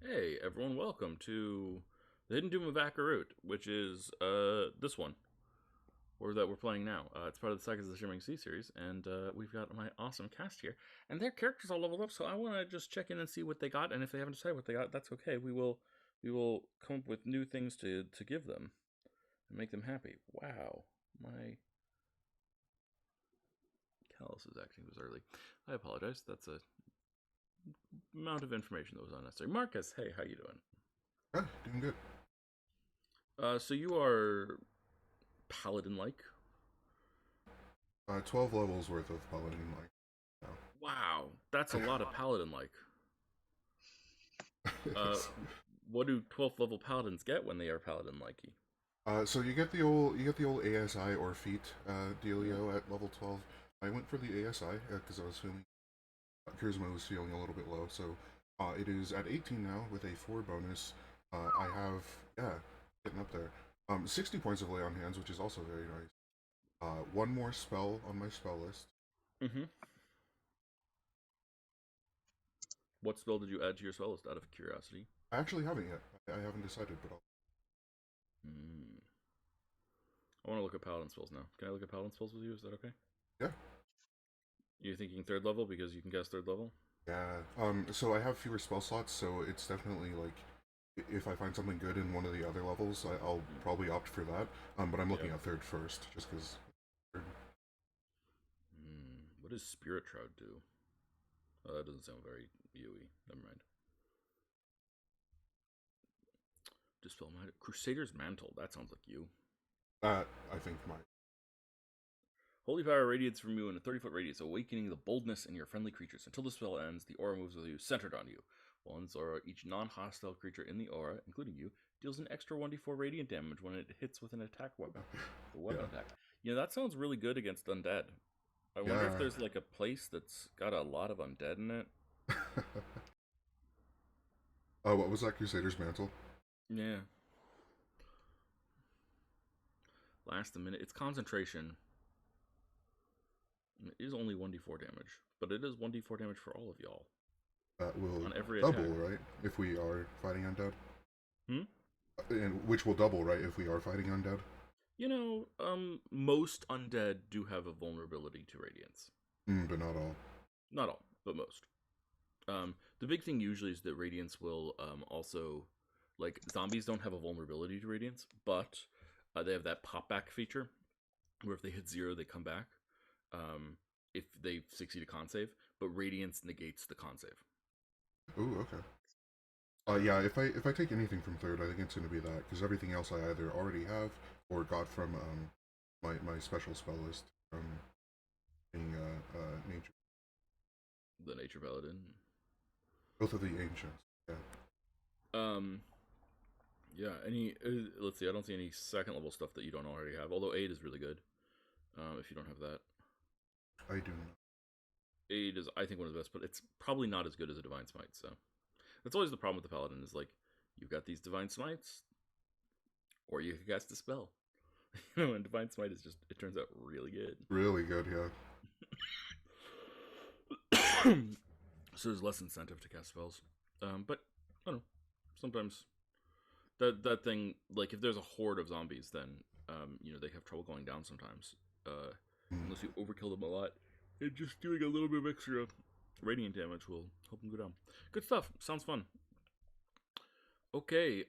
Hey everyone, welcome to the Hidden Doom of Akarut, which is this one, or that we're playing now. It's part of the Sagas of the Shimmering Sea series, and we've got my awesome cast here, and their characters all leveled up. So I want to just check in and see what they got, and if they haven't decided what they got, that's okay. We will come up with new things to give them and make them happy. Wow, my callus is acting bizarrely. I apologize. That's a amount of information that was unnecessary. Marcus, hey, how you doing? Yeah, doing good. So you are paladin-like. 12 levels worth of paladin like Wow, that's a lot of paladin-like. Uh, now. what do 12th level paladins get when they are paladin-likey? So you get the old ASI or feat dealio at level 12. I went for the ASI because I was feeling charisma was feeling a little bit low. So it is at 18 now with a 4 bonus. I have getting up there. 60 points of lay on hands, which is also very nice. One more spell on my spell list. Mm-hmm. What spell did you add to your spell list out of curiosity? I actually haven't yet. I haven't decided, but I'll. Mm. I want to look at paladin spells now. Can I look at paladin spells with you? Is that okay? Yeah. You're thinking third level because you can guess third level? Yeah. So I have fewer spell slots, so it's definitely like if I find something good in one of the other levels, I'll Mm. probably opt for that. But I'm Yeah. looking at third first, just because. What does Spirit Shroud do? Oh, that doesn't sound very UE. Never mind. Dispel Magic. Crusader's Mantle. That sounds like you. That I think my. Holy power radiates from you in a 30-foot radius, awakening the boldness in your friendly creatures. Until the spell ends, the aura moves with you, centered on you. While in this aura, each non-hostile creature in the aura, including you, deals an extra 1d4 radiant damage when it hits with an attack weapon. The weapon Yeah. attack. That sounds really good against undead. I wonder if Yeah. there's like a place that's got a lot of undead in it. What was that Crusader's Mantle? Yeah. Last a minute. It's concentration. It is only 1d4 damage, but it is 1d4 damage for all of y'all That will on every double, attack. right? If we are fighting undead, Hmm? and which will double, right? If we are fighting undead. Most undead do have a vulnerability to radiance. But not all. Not all, but most. The big thing usually is that radiance will also, like, zombies don't have a vulnerability to radiance, but they have that pop back feature where if they hit 0, they come back. If they succeed a con save, but radiance negates the con save. Ooh, okay. Yeah. If I take anything from third, I think it's gonna be that because everything else I either already have or got from my special spell list from being nature. The nature paladin. Both of the ancients. Yeah. Um, yeah. Any? Let's see. I don't see any second level stuff that you don't already have. Although aid is really good. If you don't have that, I do not. aid is I think one of the best, but it's probably not as good as a divine smite. So that's always the problem with the paladin is like you've got these divine smites, or you can cast a spell. And divine smite is just it turns out really good. Really good, yeah. So there's less incentive to cast spells. But I don't know. Sometimes that thing like if there's a horde of zombies, then they have trouble going down sometimes. Mm. Unless you overkill them a lot, and just doing a little bit of extra radiant damage will help them go down. Good stuff. Sounds fun. Okay,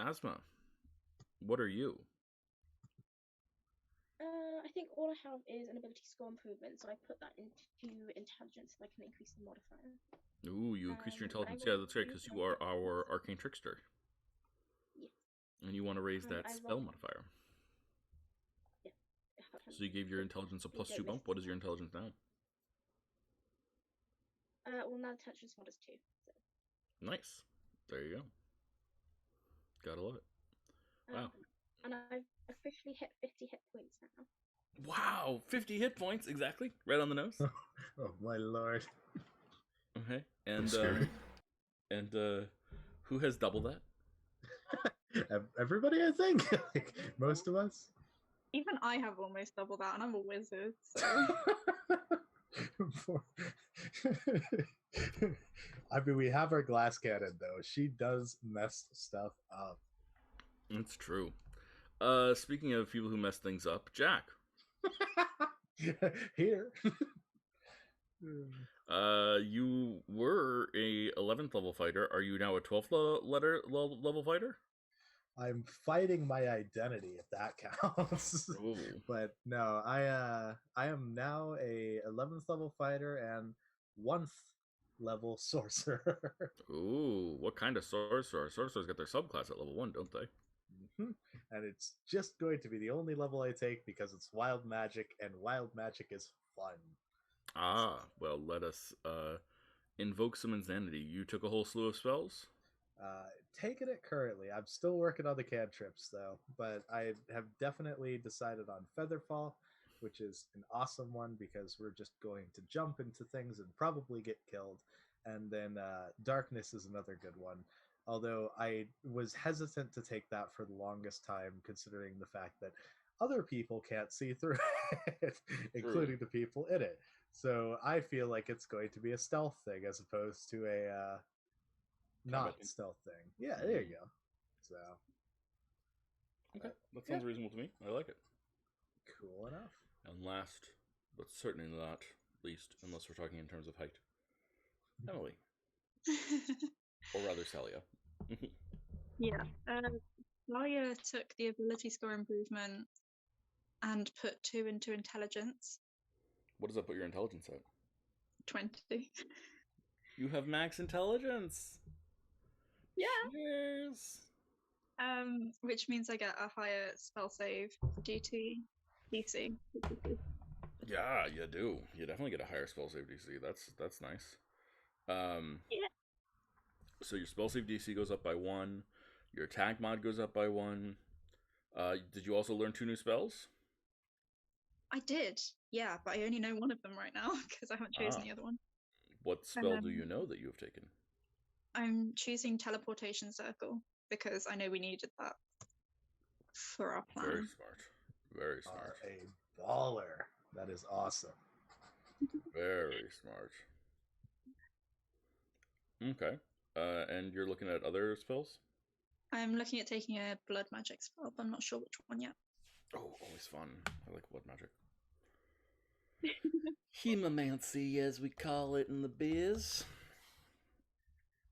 Asthma. What are you? I think all I have is an ability score improvement, so I put that into intelligence so I can increase the modifier. Ooh, you increased your I intelligence. will Yeah, that's right, do because you are our arcane trickster, yes. and you want to raise that I spell roll modifier. yeah. So you gave your intelligence a You +2 don't miss bump. What is your intelligence now? well now intelligence mod is 2. So. Nice. There you go. Gotta love it. Wow. And I've officially hit 50 hit points now. Wow, 50 hit points exactly, right on the nose. Oh my lord! Okay, That's scary. and who has double that? Everybody, I think, like most of us. Even I have almost double that, and I'm a wizard, so... I mean, we have our glass cannon though. She does mess stuff up. It's true. Speaking of people who mess things up, Jack. Here. You were a 11th level fighter. Are you now a 12th level fighter? I'm fighting my identity, if that counts. Ooh. But no, I am now a 11th level fighter and 1th level sorcerer. Ooh, what kind of sorcerer? Sorcerers get their subclass at level 1, don't they? And it's just going to be the only level I take because it's wild magic, and wild magic is fun. Ah, well, let us invoke some insanity. You took a whole slew of spells? Taking it currently. I'm still working on the cantrips though, but I have definitely decided on Featherfall, which is an awesome one because we're just going to jump into things and probably get killed. And then Darkness is another good one. Although I was hesitant to take that for the longest time, considering the fact that other people can't see through it, including the people in it. So I feel like it's going to be a stealth thing as opposed to a not stealth thing. Yeah, there you go. So okay, that sounds reasonable to me. I like it. Cool enough. And last, but certainly not least, unless we're talking in terms of height, Emily, or rather Celia. Yeah. Celia took the ability score improvement and put 2 into intelligence. What does that put your intelligence at? 20. You have max intelligence. Yeah. Cheers. Which means I get a higher spell save DC. Yeah, you do. You definitely get a higher spell save DC. That's nice. Yeah. So your spell save DC goes up by 1. Your attack mod goes up by 1. Did you also learn 2 new spells? I did. Yeah, but I only know one of them right now because I haven't chosen the other one. What spell do you know that you have taken? I'm choosing Teleportation Circle because I know we needed that for our plan. Very smart. Very smart. Are a baller. That is awesome. Very smart. Okay. And you're looking at other spells? I'm looking at taking a blood magic spell, but I'm not sure which one yet. Oh, always fun. I like blood magic. Hemomancy, as we call it in the biz.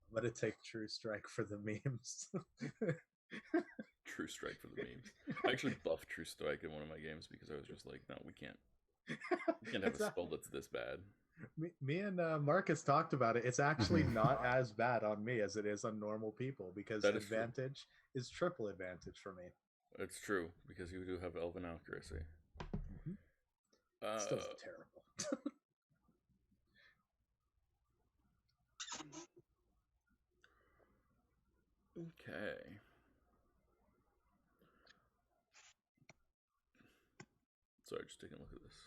I'm gonna take True Strike for the memes. True Strike for the memes. I actually buffed True Strike in one of my games because I was just like, no, we can't have a spell that's this bad. Me and Marcus talked about it. It's actually not as bad on me as it is on normal people because advantage is triple advantage for me. It's true because you do have elven accuracy. Still terrible. Okay. Sorry, just taking a look at this.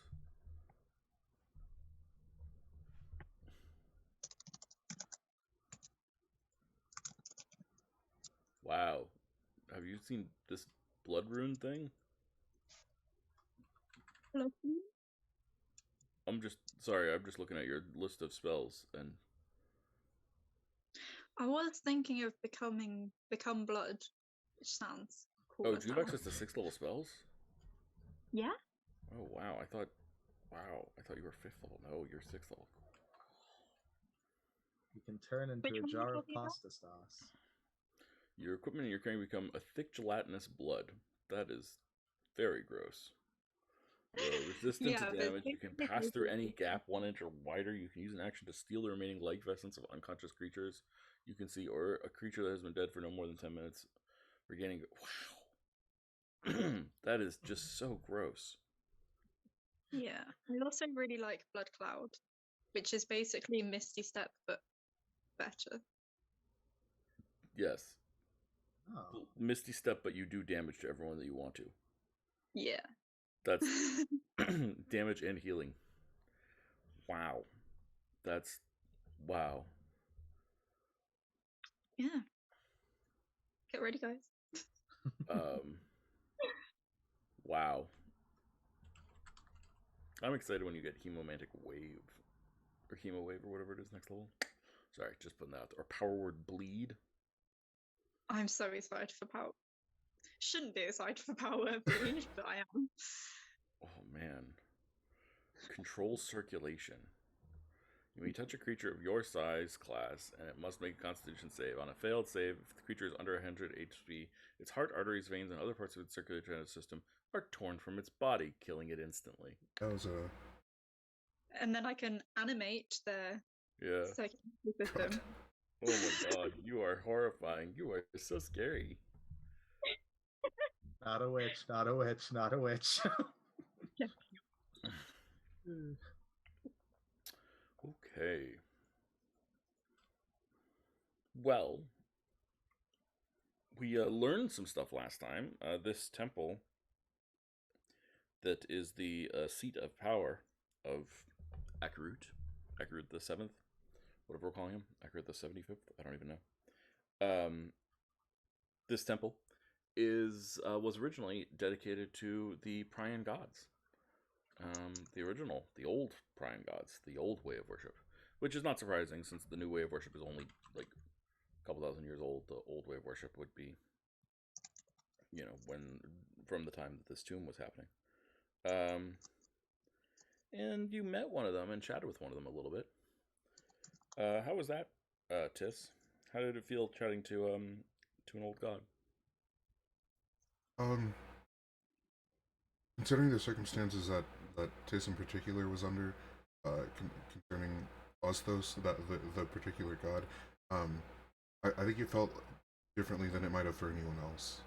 Wow. Have you seen this blood rune thing? Hello. I'm just looking at your list of spells and I was thinking of become blood, which sounds cool. oh, do you have access to 6th level spells? Yeah. Oh wow, I thought you were 5th level. No, you're 6th level. You can turn into a jar of pasta sauce. Your equipment and your carrying become a thick gelatinous blood. That is very gross. Resistant to damage, you can pass through any gap 1 inch or wider. You can use an action to steal the remaining life essence of unconscious creatures you can see, or a creature that has been dead for no more than 10 minutes, regaining. Wow. That is just so gross. Yeah. I also really like Blood Cloud, which is basically Misty Step, but better. Yes. Oh. Misty Step, but you do damage to everyone that you want to. Yeah. That's damage and healing. Wow. That's wow. Yeah. Get ready, guys. Wow. I'm excited when you get Hemomantic Wave or Hemo Wave or whatever it is next level. Sorry, just putting that out there. Or power word bleed. I'm so excited for power. Shouldn't be excited for power bleed, but I am. Oh man. Control circulation. You may touch a creature of your size class, and it must make a Constitution save. On a failed save, if the creature is under 100 HP, its heart, arteries, veins, and other parts of its circulatory system are torn from its body, killing it instantly. That was a. And then I can animate their circulatory system. Oh my god, you are horrifying. You are so scary. Not a witch, not a witch, not a witch. Okay. Well, we learned some stuff last time. This temple that is the seat of power of Akarut the 7th, whatever we're calling him, Akarut the 75th, I don't even know. This temple was originally dedicated to the Prian gods. The old Prian gods, the old way of worship, which is not surprising since the new way of worship is only like a couple thousand years old. The old way of worship would be, from the time that this tomb was happening. And you met one of them and chatted with one of them a little bit. How was that, Tis? How did it feel chatting to an old god? Considering the circumstances that Tis in particular was under, concerning Osthos, the particular god, I think it felt differently than it might have for anyone else.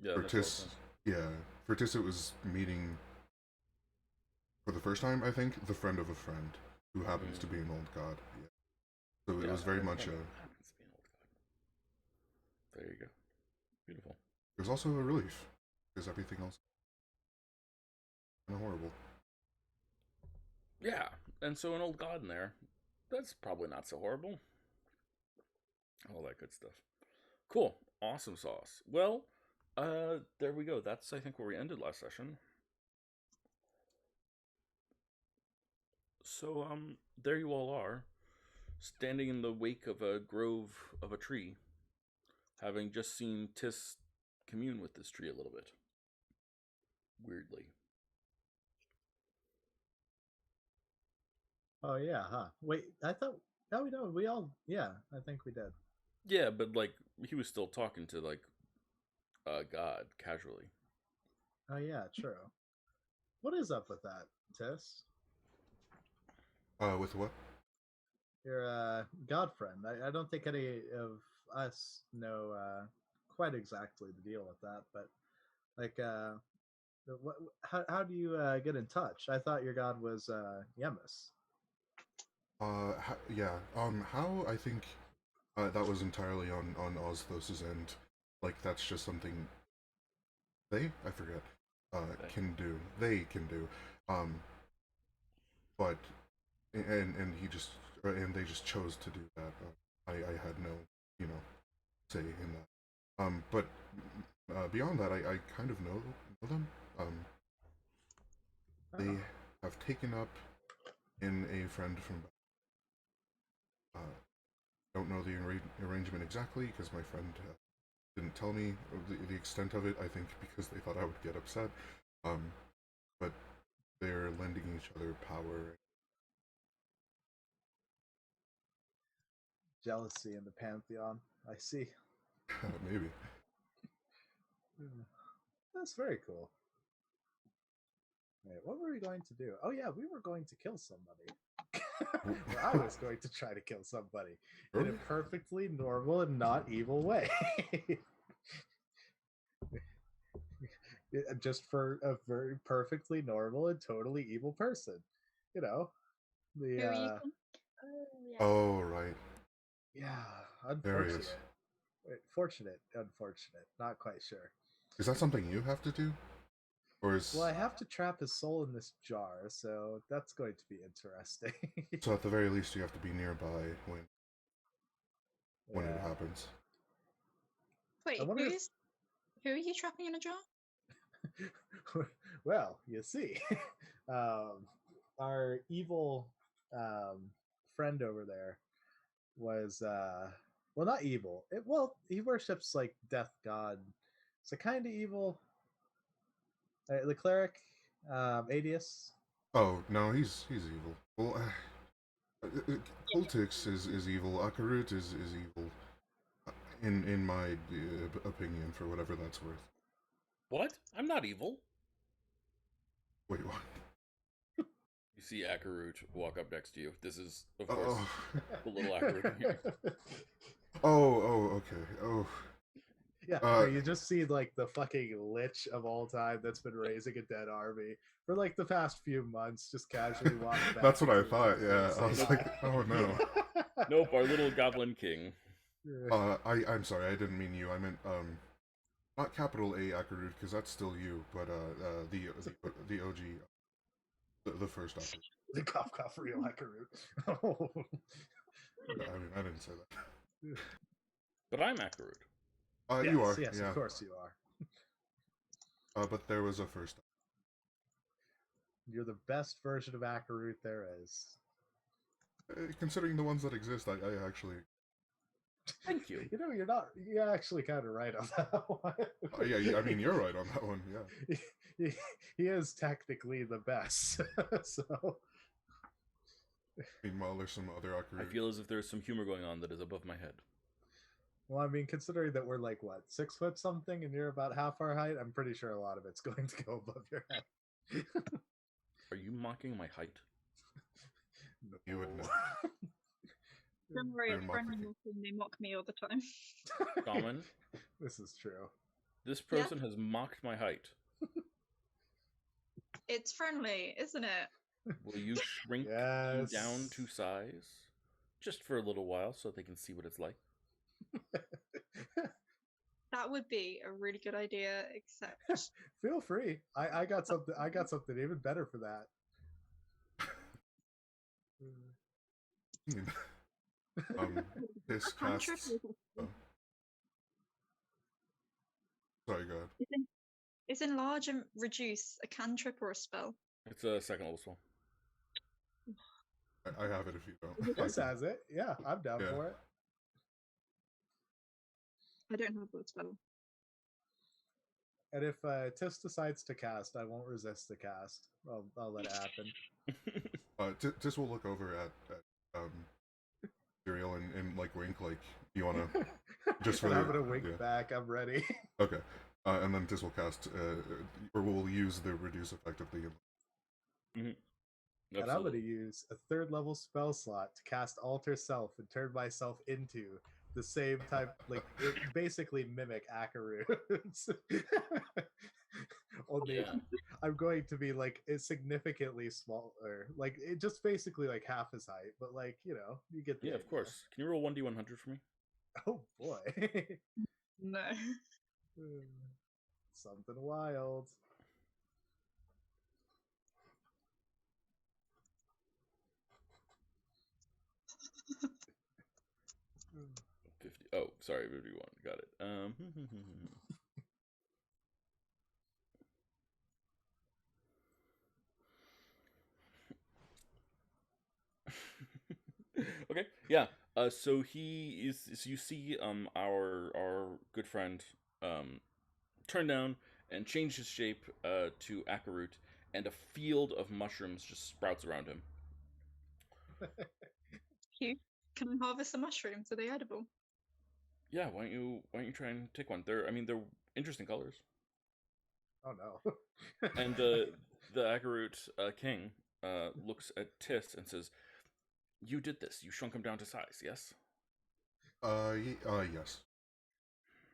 Yeah, for Tis, for Tis it was meeting for the first time, I think, the friend of a friend who happens to be an old god. Yeah. So it was very much a. Happens to be an old god. There you go. Beautiful. It was also a relief because everything else kind of horrible. Yeah, and so an old god in there, that's probably not so horrible. All that good stuff. Cool. Awesome sauce. Well, there we go. That's, I think, where we ended last session. So, there you all are, standing in the wake of a grove of a tree, having just seen Tis commune with this tree a little bit. Weirdly. Oh yeah, huh? Wait, I thought. No, we all. Yeah, I think we did. Yeah, but like he was still talking to like God casually. Oh yeah, true. What is up with that, Tis? With what? Your god friend. I don't think any of us know quite exactly the deal with that, but like, how do you get in touch? I thought your god was Yemis. How I think that was entirely on Osthos' end. Like that's just something I forget can do. They can do. But and they just chose to do that. I had no say in that. But beyond that, I kind of know them. They have taken up in a friend from. Don't know the arrangement exactly because my friend didn't tell me the extent of it. I think because they thought I would get upset. But they're lending each other power. Jealousy in the pantheon. I see. Maybe. That's very cool. Wait, what were we going to do? Oh yeah, we were going to kill somebody. I was going to try to kill somebody in a perfectly normal and not evil way. Just for a very perfectly normal and totally evil person. You know? Oh, right. Yeah, There he is. unfortunate. Wait, fortunate, unfortunate. Not quite sure. Is that something you have to do? Or is... Well, I have to trap his soul in this jar, so that's going to be interesting. So at the very least, you have to be nearby when it happens. Wait, who are you trapping in a jar? Well, you see, our evil friend over there was well, not evil. He worships like death god. So kind of evil. The cleric, Adius. Oh no, he's evil. Well, Cultix is evil. Akarut is evil. In my opinion, for whatever that's worth. What? I'm not evil. Wait, what? You see Akarut walk up next to you. This is, of course, Oh, the little Akarut here. Okay. Oh, Yeah, where you just see like the fucking lich of all time that's been raising a dead army for like the past few months, just casually walking back. that's what I into thought. the Yeah, I was city. like, oh no. Nope, our little goblin king. I'm sorry, I didn't mean you. I meant not capital A Akarut because that's still you, but the OG, the first Akarut. The cough cough real Akarut. Oh. I didn't say that. But I'm Akarut. Yes, You are. yes, Yeah. of course you are. But there was a first. You're the best version of Akarut there is. Considering the ones that exist, I actually. Thank you. You know, you're actually kind of right on that one. Yeah, I mean, you're right on that one. Yeah. He is technically the best. So. Meanwhile, there's some other Akarut. I feel as if there's some humor going on that is above my head. Well, I mean, considering that we're like, what, 6 foot something and you're about half our height, I'm pretty sure a lot of it's going to go above your head. Are you mocking my height? No. You would know. Don't worry, I'm it's friendly mocking. mocking. They mock me all the time. Common, This is true. this person has mocked my height. It's friendly, isn't it? Will you shrink me Yes. down to size? Just for a little while so they can see what it's like. That would be a really good idea, except Feel free. I got something. I got something even better for that. This a cantrip casts. is- Sorry, go ahead. is enlarge and reduce a cantrip or a spell? It's a second level spell. I have it if you don't. This has it. Yeah, I'm down Yeah. for it. I don't have that spell. And if Tis decides to cast, I won't resist the cast. I'll let it happen. Tis will look over at Serial and like wink, like you wanna just for And I'm the- gonna wink yeah. back. I'm ready. Okay. And then Tis will cast, or we'll use the reduce effect of the. And I'm going to use a 3rd level spell slot to cast Alter Self and turn myself into the same type, like basically mimic Akarut. Only Yeah. I'm going to be like significantly smaller, like it just basically like half his height, but like you know, you get the Yeah, of idea. course. Can you roll 1d100 for me? Oh boy, No. something wild. 50. Oh, sorry, 51. Got it. Okay, yeah. So he is. So you see, our good friend, turn down and change his shape, to Akarut, and a field of mushrooms just sprouts around him. Cute. Can I harvest the mushrooms? Are they edible? Yeah, why don't you try and take one? They're interesting colors. Oh no. And the Akarut king looks at Tis and says, "You did this. You shrunk him down to size. Yes." Yes.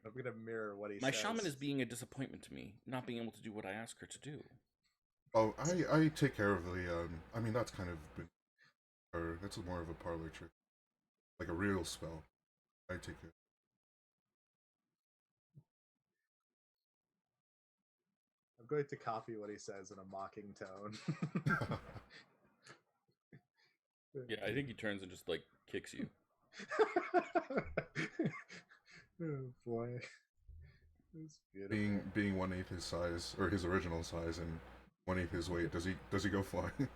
I'm gonna mirror what he My says. shaman is being a disappointment to me, not being able to do what I ask her to do. Oh, I take care of the. I mean, that's kind of been, or that's more of a parlor trick, like a real spell. I take care. I'm going to copy what he says in a mocking tone. Yeah, I think he turns and just like kicks you. Oh boy. It's beautiful. Being 1/8 his size, or his original size, and 1/8 his weight, does he go flying?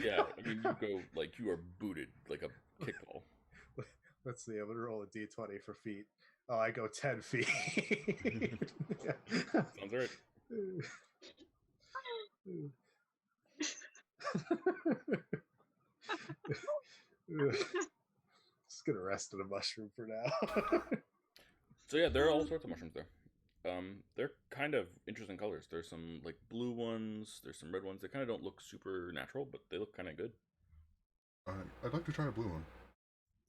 Yeah, I mean you go like you are booted like kickball. Let's see. I'm gonna roll a d20 for feet. Oh, I go 10 feet. Sounds right. Just gonna rest in a mushroom for now. So yeah, there are all sorts of mushrooms there. They're kind of interesting colors. There's some like blue ones. There's some red ones. They kind of don't look super natural, but they look kind of good. I'd like to try a blue one.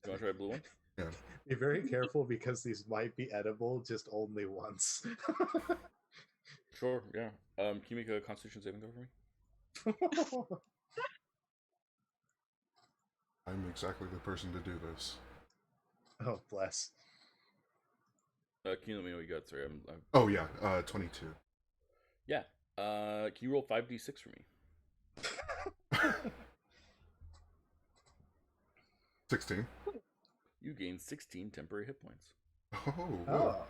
You want to try a blue one? Yeah. Be very careful because these might be edible just only once. Sure. Yeah. Can you make a Constitution saving throw for me? I'm exactly the person to do this. Oh, bless. Can you let me know what you got? Sorry, I'm Oh yeah, 22. Yeah. Can you roll 5d6 for me? 16. You gain 16 temporary hit points. Oh, whoa.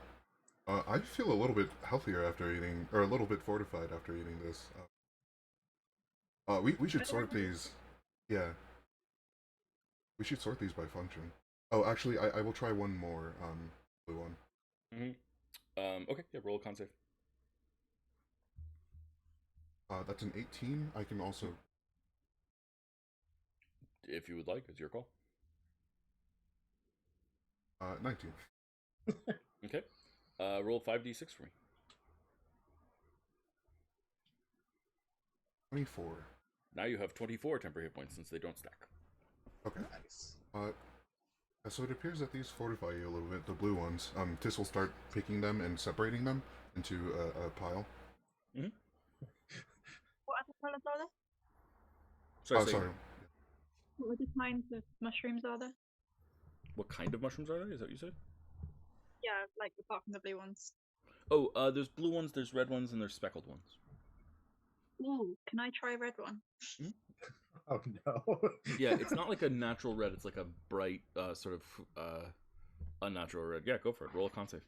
I feel a little bit healthier after eating, or a little bit fortified after eating this. We should sort these. Yeah. We should sort these by function. Oh, actually, I will try one more, blue one. Okay, yeah, roll a con save. That's an 18. I can also... If you would like, it's your call. 19. Okay. Roll 5d6 for me. 24. Now you have 24 temporary hit points since they don't stack. Okay. Nice. So it appears that these fortify you a little bit, the blue ones. Tiss will start picking them and separating them into a pile. What other colours are there? Sorry, Oh, sorry. What other kinds of mushrooms are there? What kind of mushrooms are they? Is that what you said? Yeah, like apart from the blue ones. Oh, there's blue ones, there's red ones, and there's speckled ones. Ooh, can I try a red one? Oh no. Yeah, it's not like a natural red. It's like a bright, sort of unnatural red. Yeah, go for it. Roll a con save.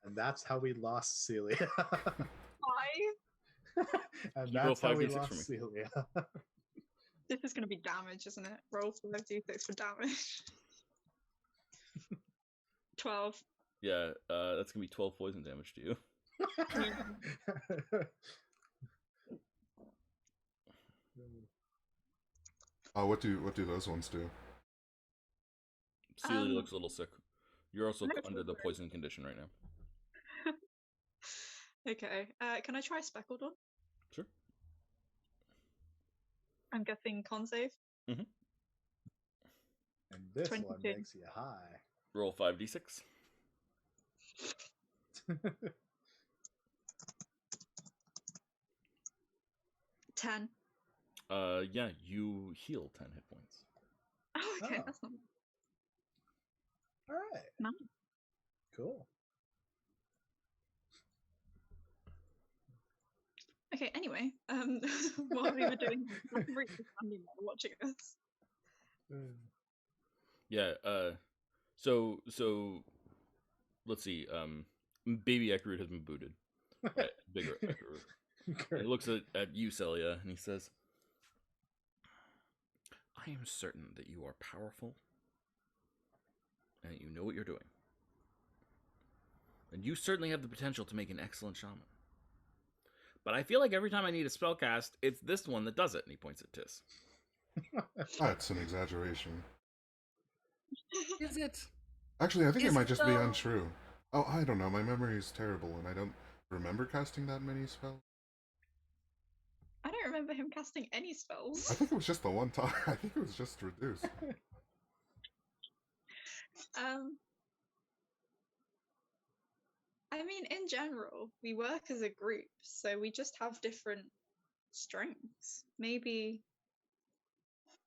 And that's how we lost Celia. 5? And You roll that's how we 5d6 for me. lost Celia. This is going to be damage, isn't it? Roll 5d6 for damage. 12. Yeah, that's gonna be 12 poison damage to you. What do those ones do? Celia looks a little sick. You're also I'm under the poison condition right now. Okay. Can I try speckled one? Sure. I'm guessing con save. Mm-hmm. And this 22. one makes you high. Roll 5d6. 10. Yeah, you heal 10 hit points. Oh, okay. Oh. That's not All right. nice. Cool. Okay, anyway, while we were doing I'm really standing there watching us. Yeah, so let's see, baby Akarut has been booted. Right, bigger Akarut. He looks at you, Celia, and he says, I am certain that you are powerful and that you know what you're doing. And you certainly have the potential to make an excellent shaman. But I feel like every time I need a spell cast, it's this one that does it. And he points at Tiss. That's an exaggeration. Is it? Actually, I think Is it might it just be though? untrue. Oh, I don't know. My memory is terrible, and I don't remember casting that many spells. I don't remember him casting any spells. I think it was just the one time. I think it was just reduced. I mean, in general, we work as a group, so we just have different strengths. Maybe.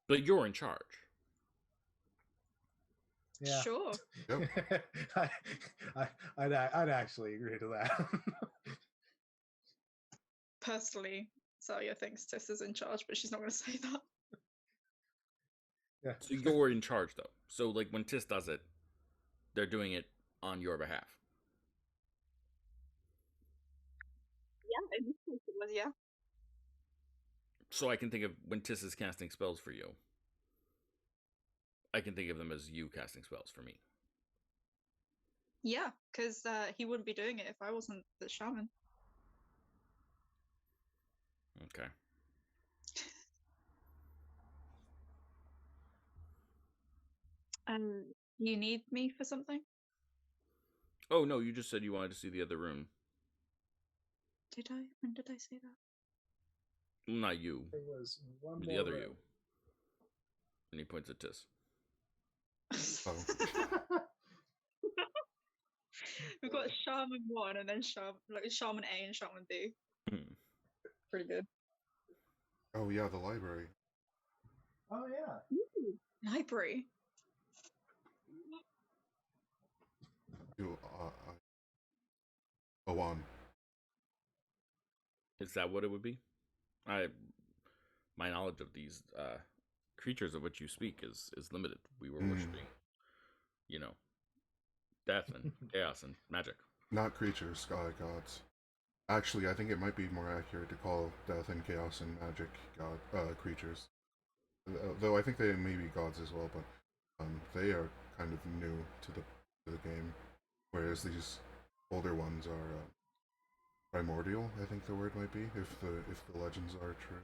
But you're in charge. Yeah. Sure. Yep. I'd actually agree to that. Personally, Celia thinks Tiss is in charge, but she's not going to say that. Yeah. So you're in charge, though. So, like, when Tiss does it, they're doing it on your behalf. Yeah, in this case it was, yeah. So I can think of when Tiss is casting spells for you. I can think of them as you casting spells for me. Yeah, because he wouldn't be doing it if I wasn't the shaman. Okay. You need me for something? Oh, no, you just said you wanted to see the other room. Did I? When did I say that? Not you. There was one The more other room. you. And he points at Tiss. Oh. We've got Shaman 1 and then Shaman A and Shaman B. Pretty good. Oh yeah, the library. Oh yeah. Ooh, library. You, go on. Is that what it would be? My knowledge of these creatures of which you speak is limited. We were worshipping, death and chaos and magic. Not creatures, gods. Actually, I think it might be more accurate to call death and chaos and magic creatures. Though I think they may be gods as well, but they are kind of new to the game, whereas these older ones are primordial. I think the word might be, if the legends are true.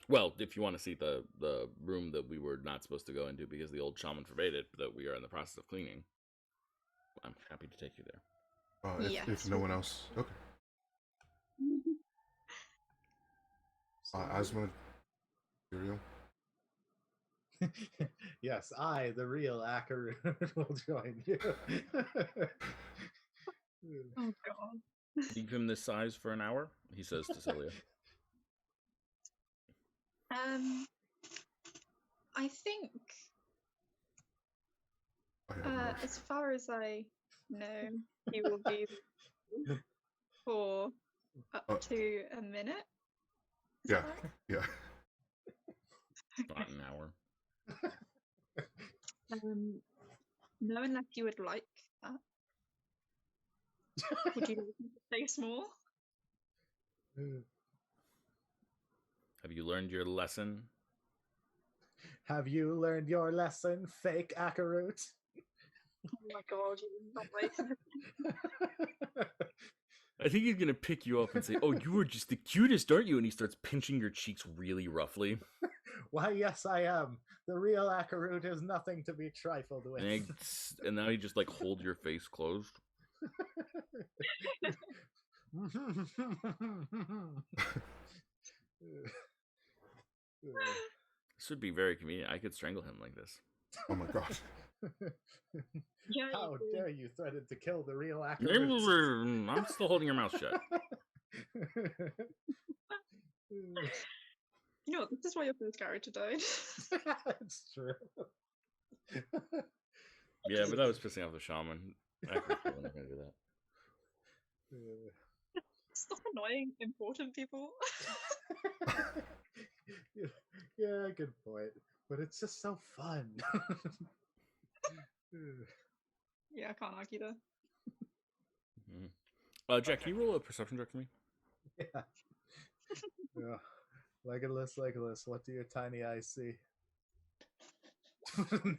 Well, if you want to see the room that we were not supposed to go into because the old shaman forbade it, that we are in the process of cleaning, I'm happy to take you there. If no one else, okay. Asthma, cereal. Yes, I, the real Akarut, will join you. Oh god. Leave him this size for an hour, he says to Celia. I think as far as I know, he will be for up to a minute. Yeah, yeah. Not an hour. No, unless you would like that. Would you like me to stay small? Have you learned your lesson? Have you learned your lesson, fake Akarut? Oh my god, you did not like I think he's gonna pick you up and say, "Oh, you are just the cutest, aren't you?" And he starts pinching your cheeks really roughly. Why, yes, I am. The real Akarut is nothing to be trifled with. And now he just like hold your face closed. This would be very convenient. I could strangle him like this. Oh my god. Yeah, how dare you threaten to kill the real Akarut? I'm still holding your mouth shut. You know, this is why your first character died. It's true. Yeah, but that was pissing off the shaman. I'm not gonna do that. Stop annoying important people. Yeah, good point. But it's just so fun. Yeah, I can't argue there. Jack, can you roll a perception check for me? Yeah. Yeah. Legolas, what do your tiny eyes see?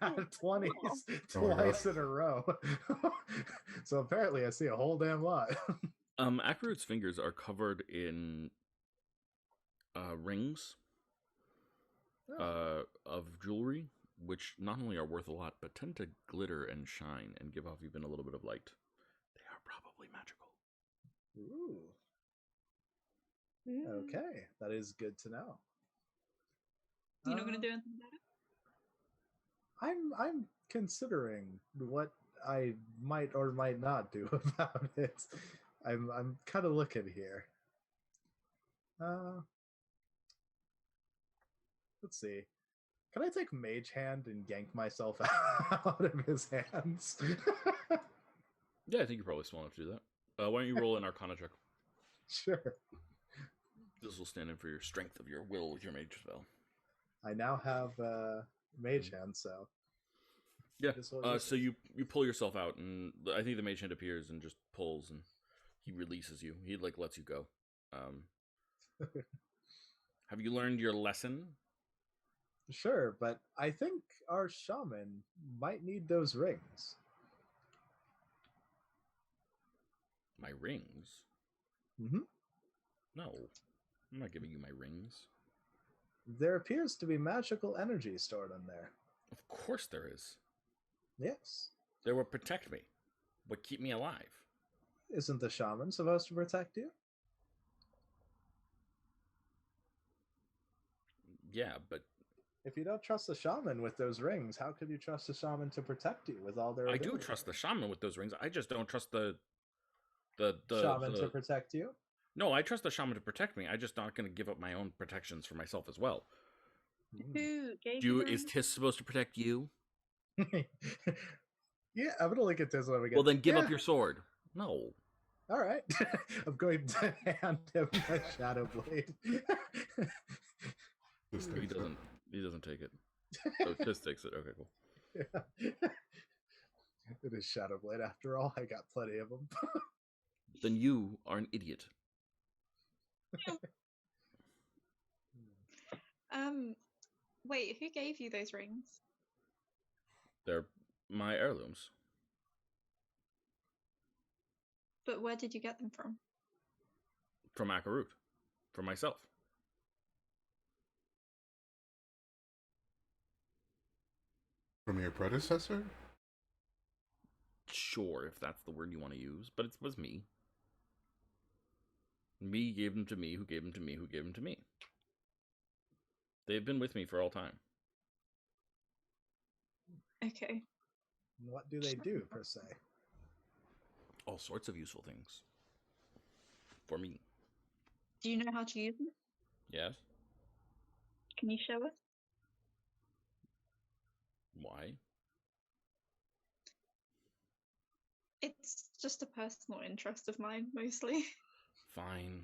Not 20s twice in a row. So apparently I see a whole damn lot. Akarut's fingers are covered in rings of jewelry, which not only are worth a lot, but tend to glitter and shine and give off even a little bit of light. They are probably magical. Ooh. Okay, that is good to know. You're not going to do anything about it? I'm considering what I might or might not do about it. I'm kind of looking here. Let's see. Can I take Mage Hand and yank myself out of his hands? Yeah, I think you're probably small enough to do that. Why don't you roll an Arcana check? Sure. This will stand in for your strength of your will with your mage spell. I now have Mage Hand, so... Yeah, so you pull yourself out, and I think the mage hand appears and just pulls, and he releases you. He, lets you go. Have you learned your lesson? Sure, but I think our shaman might need those rings. My rings? Hmm. No, I'm not giving you my rings. There appears to be magical energy stored in there. Of course there is. Yes. They will protect me, but keep me alive. Isn't the shaman supposed to protect you? Yeah, but If you don't trust the shaman with those rings, how could you trust the shaman to protect you with all their I do abilities? trust the shaman with those rings. I just don't trust Shaman to protect you? No, I trust the shaman to protect me. I'm just not going to give up my own protections for myself as well. Who gave you the Is ring? Tis supposed to protect you? Yeah, I'm gonna look at this one again. Well, then give Yeah, up your sword. No. all right. I'm going to hand him my shadow blade. Just He takes it. doesn't. He doesn't take it. Oh, Tis takes it. Okay, cool. Yeah. It is shadow blade after all. I got plenty of them. Then you are an idiot. Wait, who gave you those rings? They're my heirlooms. But where did you get them from? From Akarut. For myself. From your predecessor? Sure, if that's the word you want to use, but it was me. Me gave them to me, who gave them to me, who gave them to me. They've been with me for all time. Okay. What do they do, per se? All sorts of useful things. For me. Do you know how to use them? Yes? Can you show us? Why? It's just a personal interest of mine, mostly. Fine.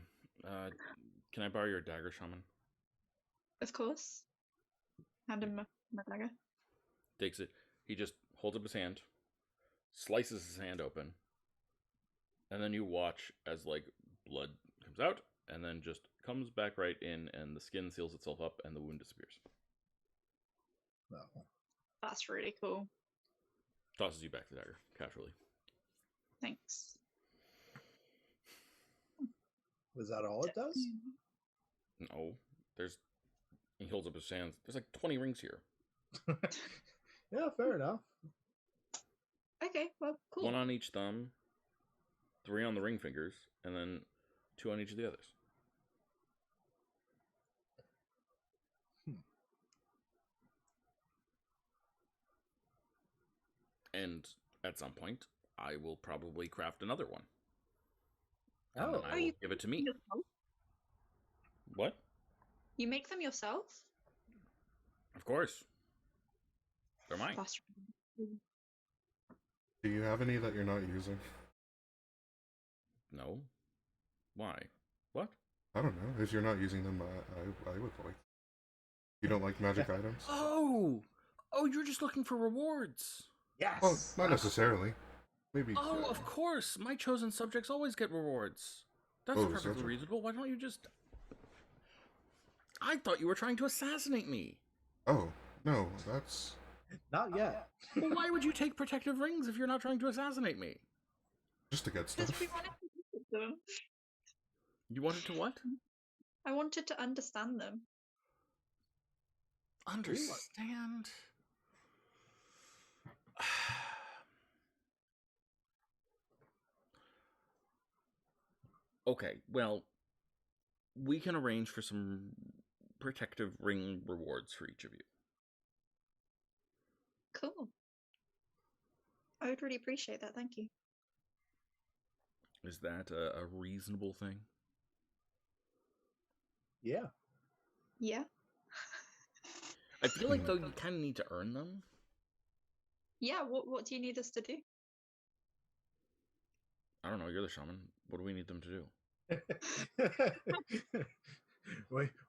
Can I borrow your dagger, shaman? Of course. Hand him my dagger. Takes it. He just holds up his hand, slices his hand open, and then you watch as, like, blood comes out, and then just comes back right in, and the skin seals itself up, and the wound disappears. No. That's really cool. Tosses you back the dagger, casually. Thanks. Was that all it does? No, he holds up his hands. There's like 20 rings here. Yeah, fair enough. Okay, well, cool. 1 on each thumb, 3 on the ring fingers, and then 2 on each of the others. And at some point, I will probably craft another one. And then I will give it to me. Yourself? What? You make them yourself? Of course. They're mine. That's Do you have any that you're not using? No. Why? What? I don't know. If you're not using them, I would like. You don't like magic items? Oh! Oh, you're just looking for rewards. Yes. Well, not necessarily. Maybe. Oh, of course. My chosen subjects always get rewards. That's Oh, perfectly such a- reasonable. Why don't you just... I thought you were trying to assassinate me. Oh no, that's Not yet. Well, why would you take protective rings if you're not trying to assassinate me? just to get Because stuff. we wanted to visit them. You wanted to what? I wanted to understand them. Understand? Okay, well, we can arrange for some protective ring rewards for each of you. Cool. I would really appreciate that. Thank you. Is that a reasonable thing? Yeah. Yeah. I feel like, though, you kind of need to earn them. Yeah. What do you need us to do? I don't know, you're the shaman. What do we need them to do?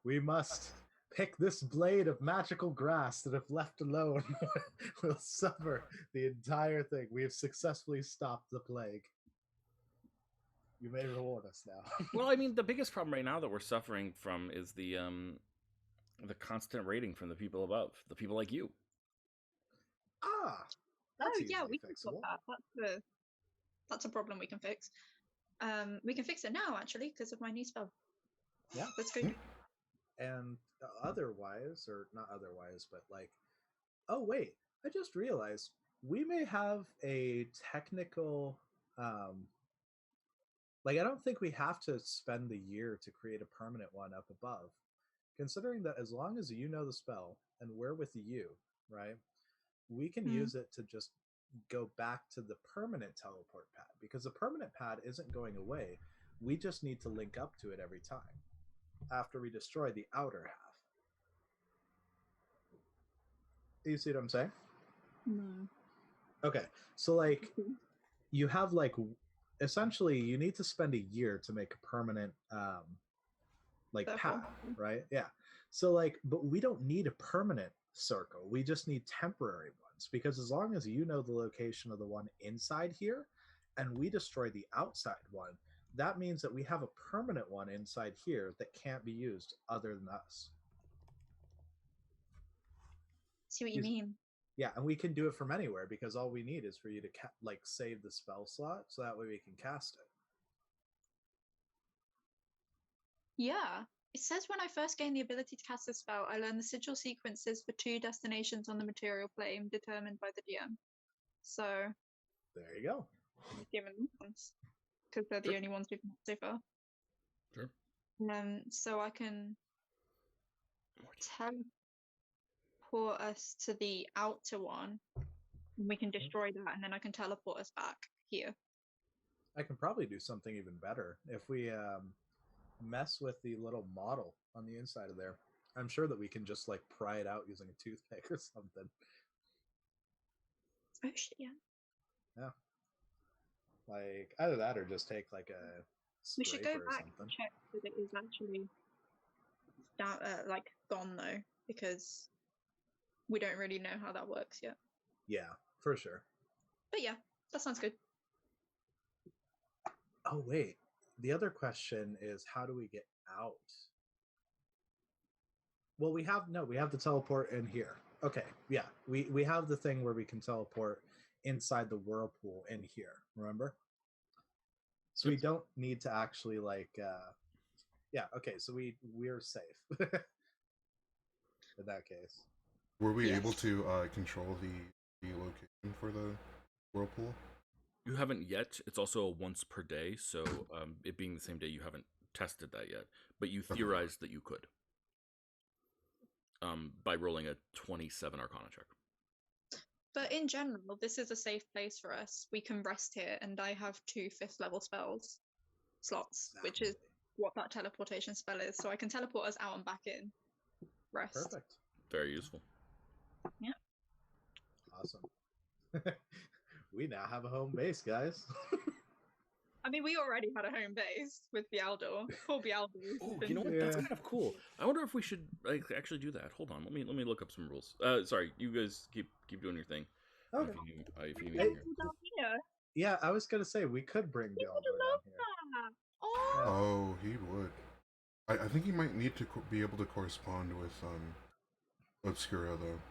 we must pick this blade of magical grass that, if left alone, will suffer the entire thing. We have successfully stopped the plague. You may reward us now. Well, I mean, the biggest problem right now that we're suffering from is the constant rating from the people above, the people like you. Ah, that's Oh yeah, easily we can sort fixable. that. That's a problem we can fix. We can fix it now actually because of my new spell. Yeah. Let's go. And otherwise, or not otherwise, but like, oh wait, I just realized we may have a technical, like I don't think we have to spend the year to create a permanent one up above, considering that as long as you know the spell and we're with you, right, we can use it to just go back to the permanent teleport pad, because the permanent pad isn't going away. We just need to link up to it every time after we destroy the outer half. You see what I'm saying? No. Okay, so like you have like essentially you need to spend a year to make a permanent like Circle. pad, right? Yeah. So like, but we don't need a permanent circle. We just need temporary ones, because as long as you know the location of the one inside here and we destroy the outside one, that means that we have a permanent one inside here that can't be used other than us. See what you mean? Yeah, and we can do it from anywhere, because all we need is for you to like save the spell slot, so that way we can cast it. Yeah. It says when I first gained the ability to cast a spell, I learned the sigil sequences for 2 destinations on the material plane determined by the DM. So There you go. I've given them ones because they're the only ones we've met so far. Sure. So I can teleport us to the outer one, and we can destroy that, and then I can teleport us back here. I can probably do something even better if we mess with the little model on the inside of there. I'm sure that we can just like pry it out using a toothpick or something. Oh shit, yeah. Yeah. Like either that or just take like a We should go scraper or back something. and check that it is actually down, like gone though, because we don't really know how that works yet. Yeah, for sure. But yeah, that sounds good. Oh wait, the other question is how do we get out? Well, we have the teleport in here. Okay, yeah, we have the thing where we can teleport inside the whirlpool in here. Remember? So we don't need to actually like. Yeah. Okay. So we're safe in that case. Were we Yes. able to control the location for the whirlpool? You haven't yet. It's also a once per day, so it being the same day, you haven't tested that yet. But you theorized that you could by rolling a 27 Arcana check. But in general, this is a safe place for us. We can rest here, and I have 2 5th level spells slots, which is what that teleportation spell is. So I can teleport us out and back in. Rest. Perfect. Very useful. Yeah. Awesome. We now have a home base, guys. I mean, we already had a home base with Bialdor. Poor Bialdor. Oh, you know what? That's kind of cool. I wonder if we should like actually do that. Hold on, let me look up some rules. Sorry, you guys keep doing your thing. Okay. If you need Hey, here. Down here. Yeah, I was gonna say we could bring He Bialdor would down love here. that. Oh. Oh, he would. I think he might need to be able to correspond with Obscura though.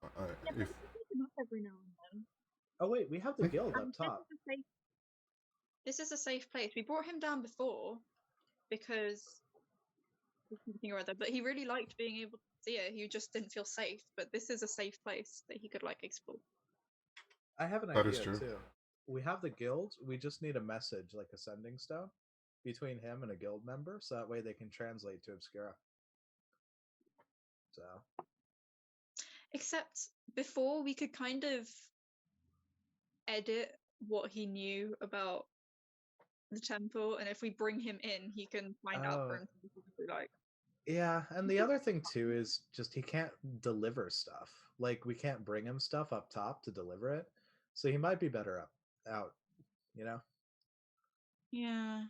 Yeah, but If we can pick him up every now and then. Oh wait, we have the guild up And top. this is a safe place. We brought him down before because something or other, but he really liked being able to see it. He just didn't feel safe. But this is a safe place that he could like explore. I have an That is idea true. too. We have the guild. We just need a message, like a sending stone, between him and a guild member, so that way they can translate to Obscura. So. Except before we could kind of edit what he knew about the temple, and if we bring him in, he can find out for himself what we like. Yeah, and the other thing too is just he can't deliver stuff. Like we can't bring him stuff up top to deliver it, so he might be better out. You know. Yeah,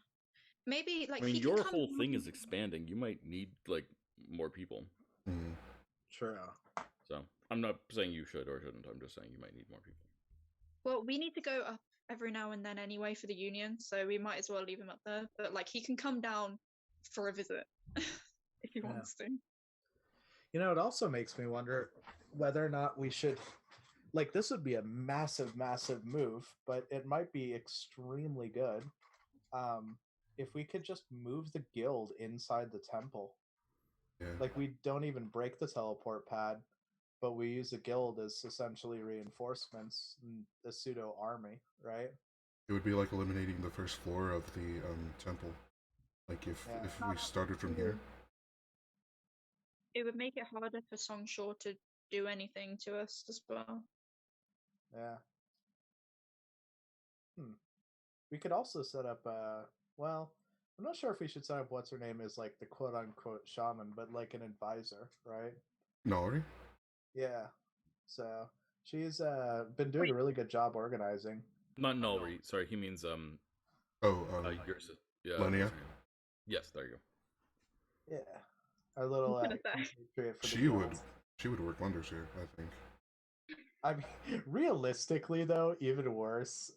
maybe like I mean, he can your come whole down thing and- is expanding. You might need like more people. True. So I'm not saying you should or shouldn't. I'm just saying you might need more people. Well, we need to go up every now and then anyway for the union, so we might as well leave him up there. But like, he can come down for a visit if he Yeah. wants to. You know, it also makes me wonder whether or not we should, like, this would be a massive, massive move, but it might be extremely good. If we could just move the guild inside the temple, Yeah. like we don't even break the teleport pad, but we use the guild as essentially reinforcements and a pseudo army, right? It would be like eliminating the first floor of the temple. Like if Yeah. we started from here. It would make it harder for Songshaw to do anything to us as well. Yeah. We could also set up well, I'm not sure if we should set up what's her name as like the quote unquote shaman, but like an advisor, right? Nori? Yeah. So she's been doing a really good job organizing. Not Nolri. Sorry, he means Oh, yours. Yeah. Lenia? what's her name? Yes, there you go. Yeah. Our little gonna say. compatriot for the She would guild. she would work wonders here, I think. I mean, realistically though, even worse.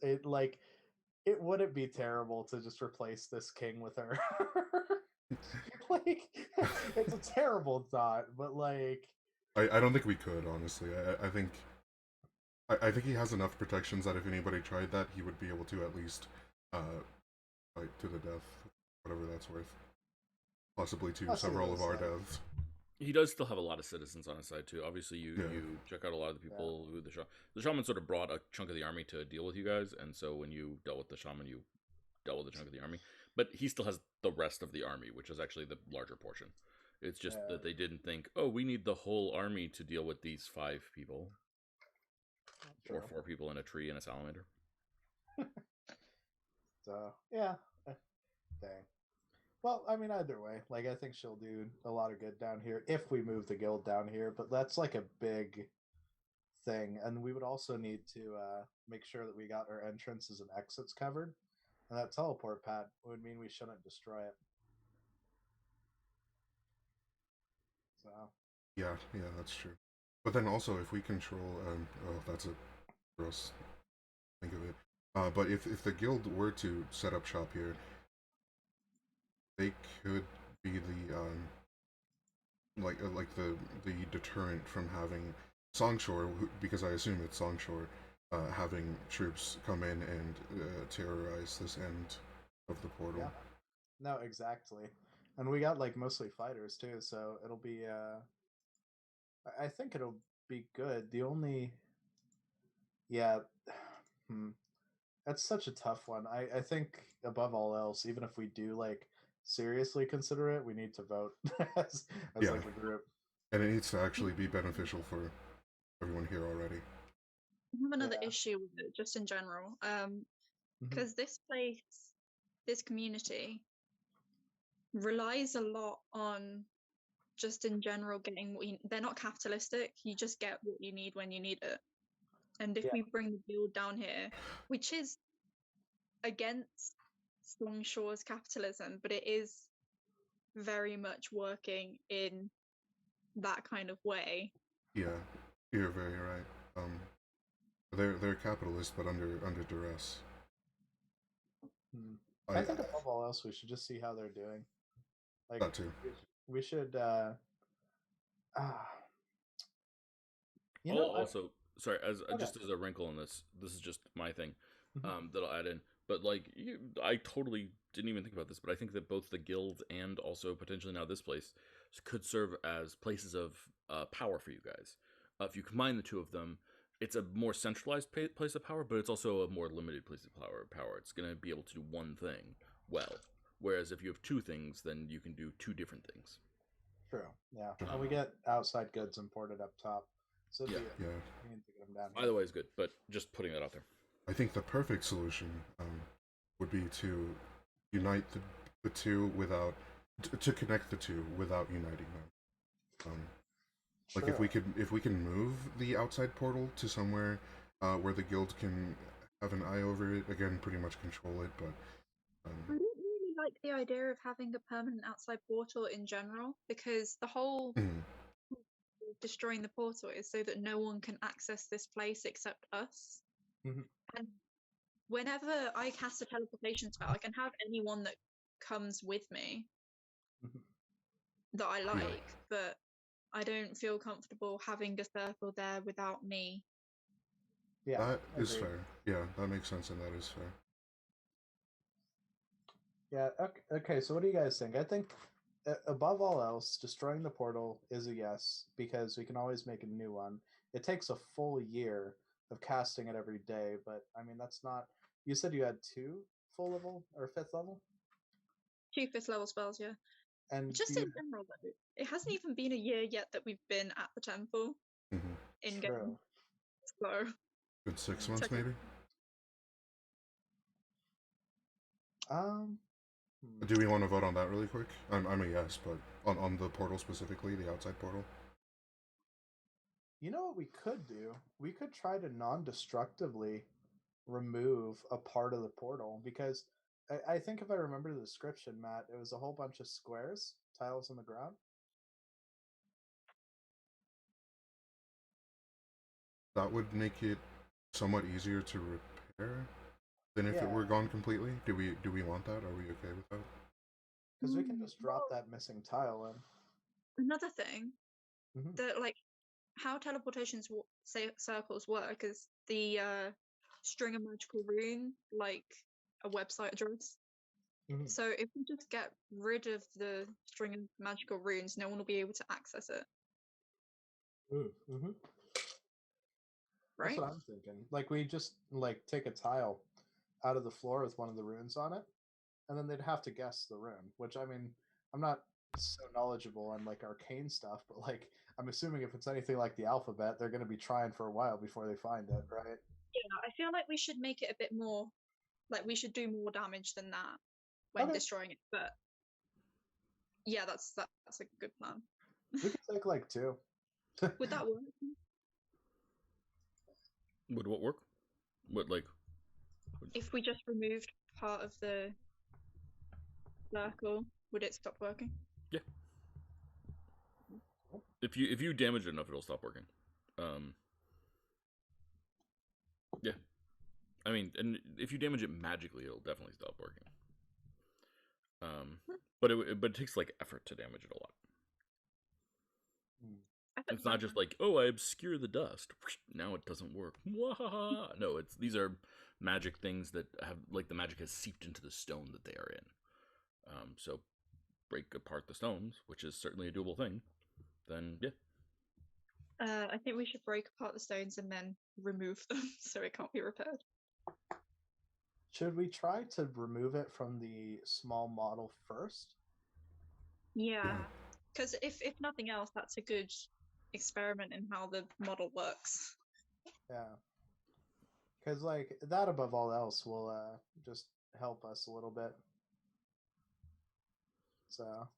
It wouldn't be terrible to just replace this king with her. Like, it's a terrible thought, but like, I don't think we could, honestly. I think he has enough protections that if anybody tried that, he would be able to at least fight to the death, whatever that's worth. Possibly to Plus he several of was, our like- devs. He does still have a lot of citizens on his side too. Obviously, you Yeah. you check out a lot of the people who the shaman sort of brought a chunk of the army to deal with you guys, and so when you dealt with the shaman, you dealt with a chunk of the army. But he still has the rest of the army, which is actually the larger portion. It's just Yeah. that they didn't think, oh, we need the whole army to deal with these 5 people or True. 4 people in a tree and a salamander. So yeah, dang. Well, I mean, either way, like I think she'll do a lot of good down here if we move the guild down here. But that's like a big thing, and we would also need to make sure that we got our entrances and exits covered. And that teleport pad would mean we shouldn't destroy it. So Yeah, that's true. But then also, if we control, oh, that's a gross think of it. But if the guild were to set up shop here, they could be the like the deterrent from having Songshore, because I assume it's Songshore, having troops come in and terrorize this end of the portal. yeah, no, exactly. And we got like mostly fighters too, so it'll be. I think it'll be good. The only, yeah, that's such a tough one. I think above all else, even if we do like seriously consider it, we need to vote as Yeah. like a group. And it needs to actually be beneficial for everyone here already. I have another Yeah. issue with it, just in general. Mhm. Because this place, this community, relies a lot on just in general getting what they're not capitalistic. You just get what you need when you need it. And if Yeah. we bring the guild down here, which is against Longshaw's capitalism, but it is very much working in that kind of way. Yeah, you're very right. They're capitalist, but under duress. I think above all else, we should just see how they're doing. Like that too. we should. You Oh, know, also, sorry, as Okay. just as a wrinkle in this is just my thing Mhm. that I'll add in. But like, I totally didn't even think about this, but I think that both the guild and also potentially now this place could serve as places of power for you guys. If you combine the two of them, it's a more centralized place of power, but it's also a more limited place of power. It's going to be able to do one thing well, whereas if you have 2 things, then you can do 2 different things. True. Yeah, and we get outside goods imported up top, so Yeah. we need to get them down. Either way is good, but just putting that out there. I think the perfect solution would be to unite the two without to connect the two without uniting them. Like if we can move the outside portal to somewhere where the guild can have an eye over it, again, pretty much control it, but I don't really like the idea of having a permanent outside portal in general, because the whole destroying the portal is so that no one can access this place except us. Mhm. And whenever I cast a teleportation spell, I can have anyone that comes with me Mhm. that I like, but I don't feel comfortable having a circle there without me. Yeah, That is agreed. fair. Yeah, that makes sense, and that is fair. Yeah. Okay. So, what do you guys think? I think, above all else, destroying the portal is a yes because we can always make a new one. It takes a full year of casting it every day, but I mean that's not. You said you had 2 full level or 5th level, 2 5th level spells, yeah. and do Just in you? general, though, it hasn't even been a year yet that we've been at the temple Hmm. in game. True. So, Good 6 months, technically, maybe. Um. Do we want to vote on that really quick? I'm a yes, but on the portal specifically, the outside portal. You know what we could do? We could try to non-destructively remove a part of the portal because I think if I remember the description, Matt, it was a whole bunch of squares, tiles on the ground. That would make it somewhat easier to repair than if it Yeah, were gone completely. Do we want that? Are we okay with that? because we can just drop well, that missing tile another thing in. Hmm. that, like, how teleportations circles work is the string of magical rune, like a website address. Hmm. So if we just get rid of the string of magical runes, no one will be able to access it, Mm-hmm. That's right? what I'm thinking. Like we just like take a tile out of the floor with one of the runes on it, and then they'd have to guess the rune. Which I mean, I'm not so knowledgeable on like arcane stuff, but like I'm assuming if it's anything like the alphabet, they're going to be trying for a while before they find it, right? Yeah, I feel like we should make it a bit more, like we should do more damage than that when Okay, destroying it. But yeah, that's a good plan. we could take like 2. Would that work? Would what work? What like? If we just removed part of the circle, would it stop working? Yeah. If you damage it enough, it'll stop working. Um. Yeah. I mean, and if you damage it magically, it'll definitely stop working. But it takes like effort to damage it a lot. I think It's not just like, oh, I obscure the dust. Now it doesn't work. No, these are magic things that have like the magic has seeped into the stone that they are in. So break apart the stones, which is certainly a doable thing. Then yeah, I think we should break apart the stones and then remove them so it can't be repaired. Should we try to remove it from the small model first? Yeah, because if nothing else, that's a good experiment in how the model works. Yeah, because like that above all else will just help us a little bit. So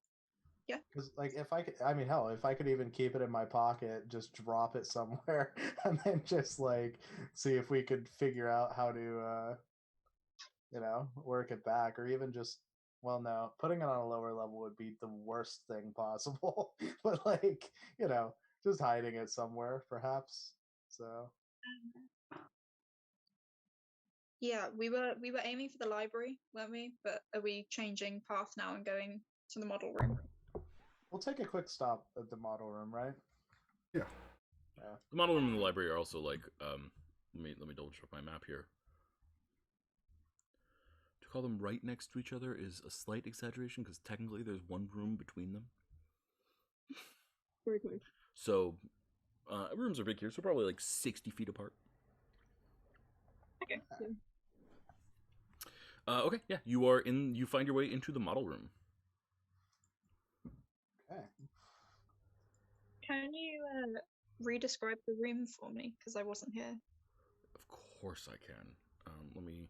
Yeah. because like if I could, I mean, hell, if I could even keep it in my pocket, just drop it somewhere, and then just like see if we could figure out how to, work it back, or even just, well, no, putting it on a lower level would be the worst thing possible. But like, just hiding it somewhere, perhaps. So Yeah, we were aiming for the library, weren't we? But are we changing path now and going to the model room? we'll take a quick stop at the model room, right? Yeah. Yeah. the model room and the library are also like. Let me double check my map here. To call them right next to each other is a slight exaggeration because technically there's one room between them. Very close. So rooms are big here, so probably like 60 feet apart. Okay. So Okay, yeah, you are in. You find your way into the model room. Okay. can you re-describe the room for me? Because I wasn't here. Of course I can. Let me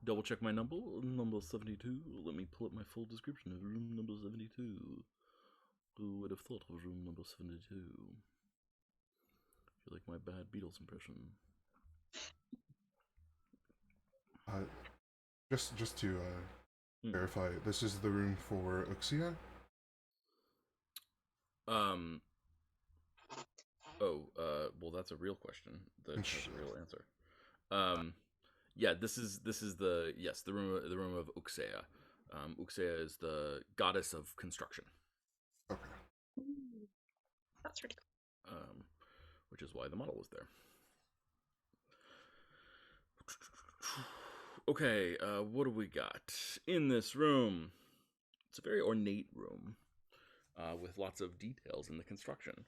double check my number. Number 72. Let me pull up my full description of room number 72. Who would have thought of room number 72? I feel like my bad Beatles impression. Just to verify, this is the room for Uxia? Well, that's a real question that has a real answer. Yeah, this is the the room of Uxea. Uxea is the goddess of construction, Okay. Ooh, that's really cool. which is why the model was there. Okay, what do we got in this room? It's a very ornate room with lots of details in the construction.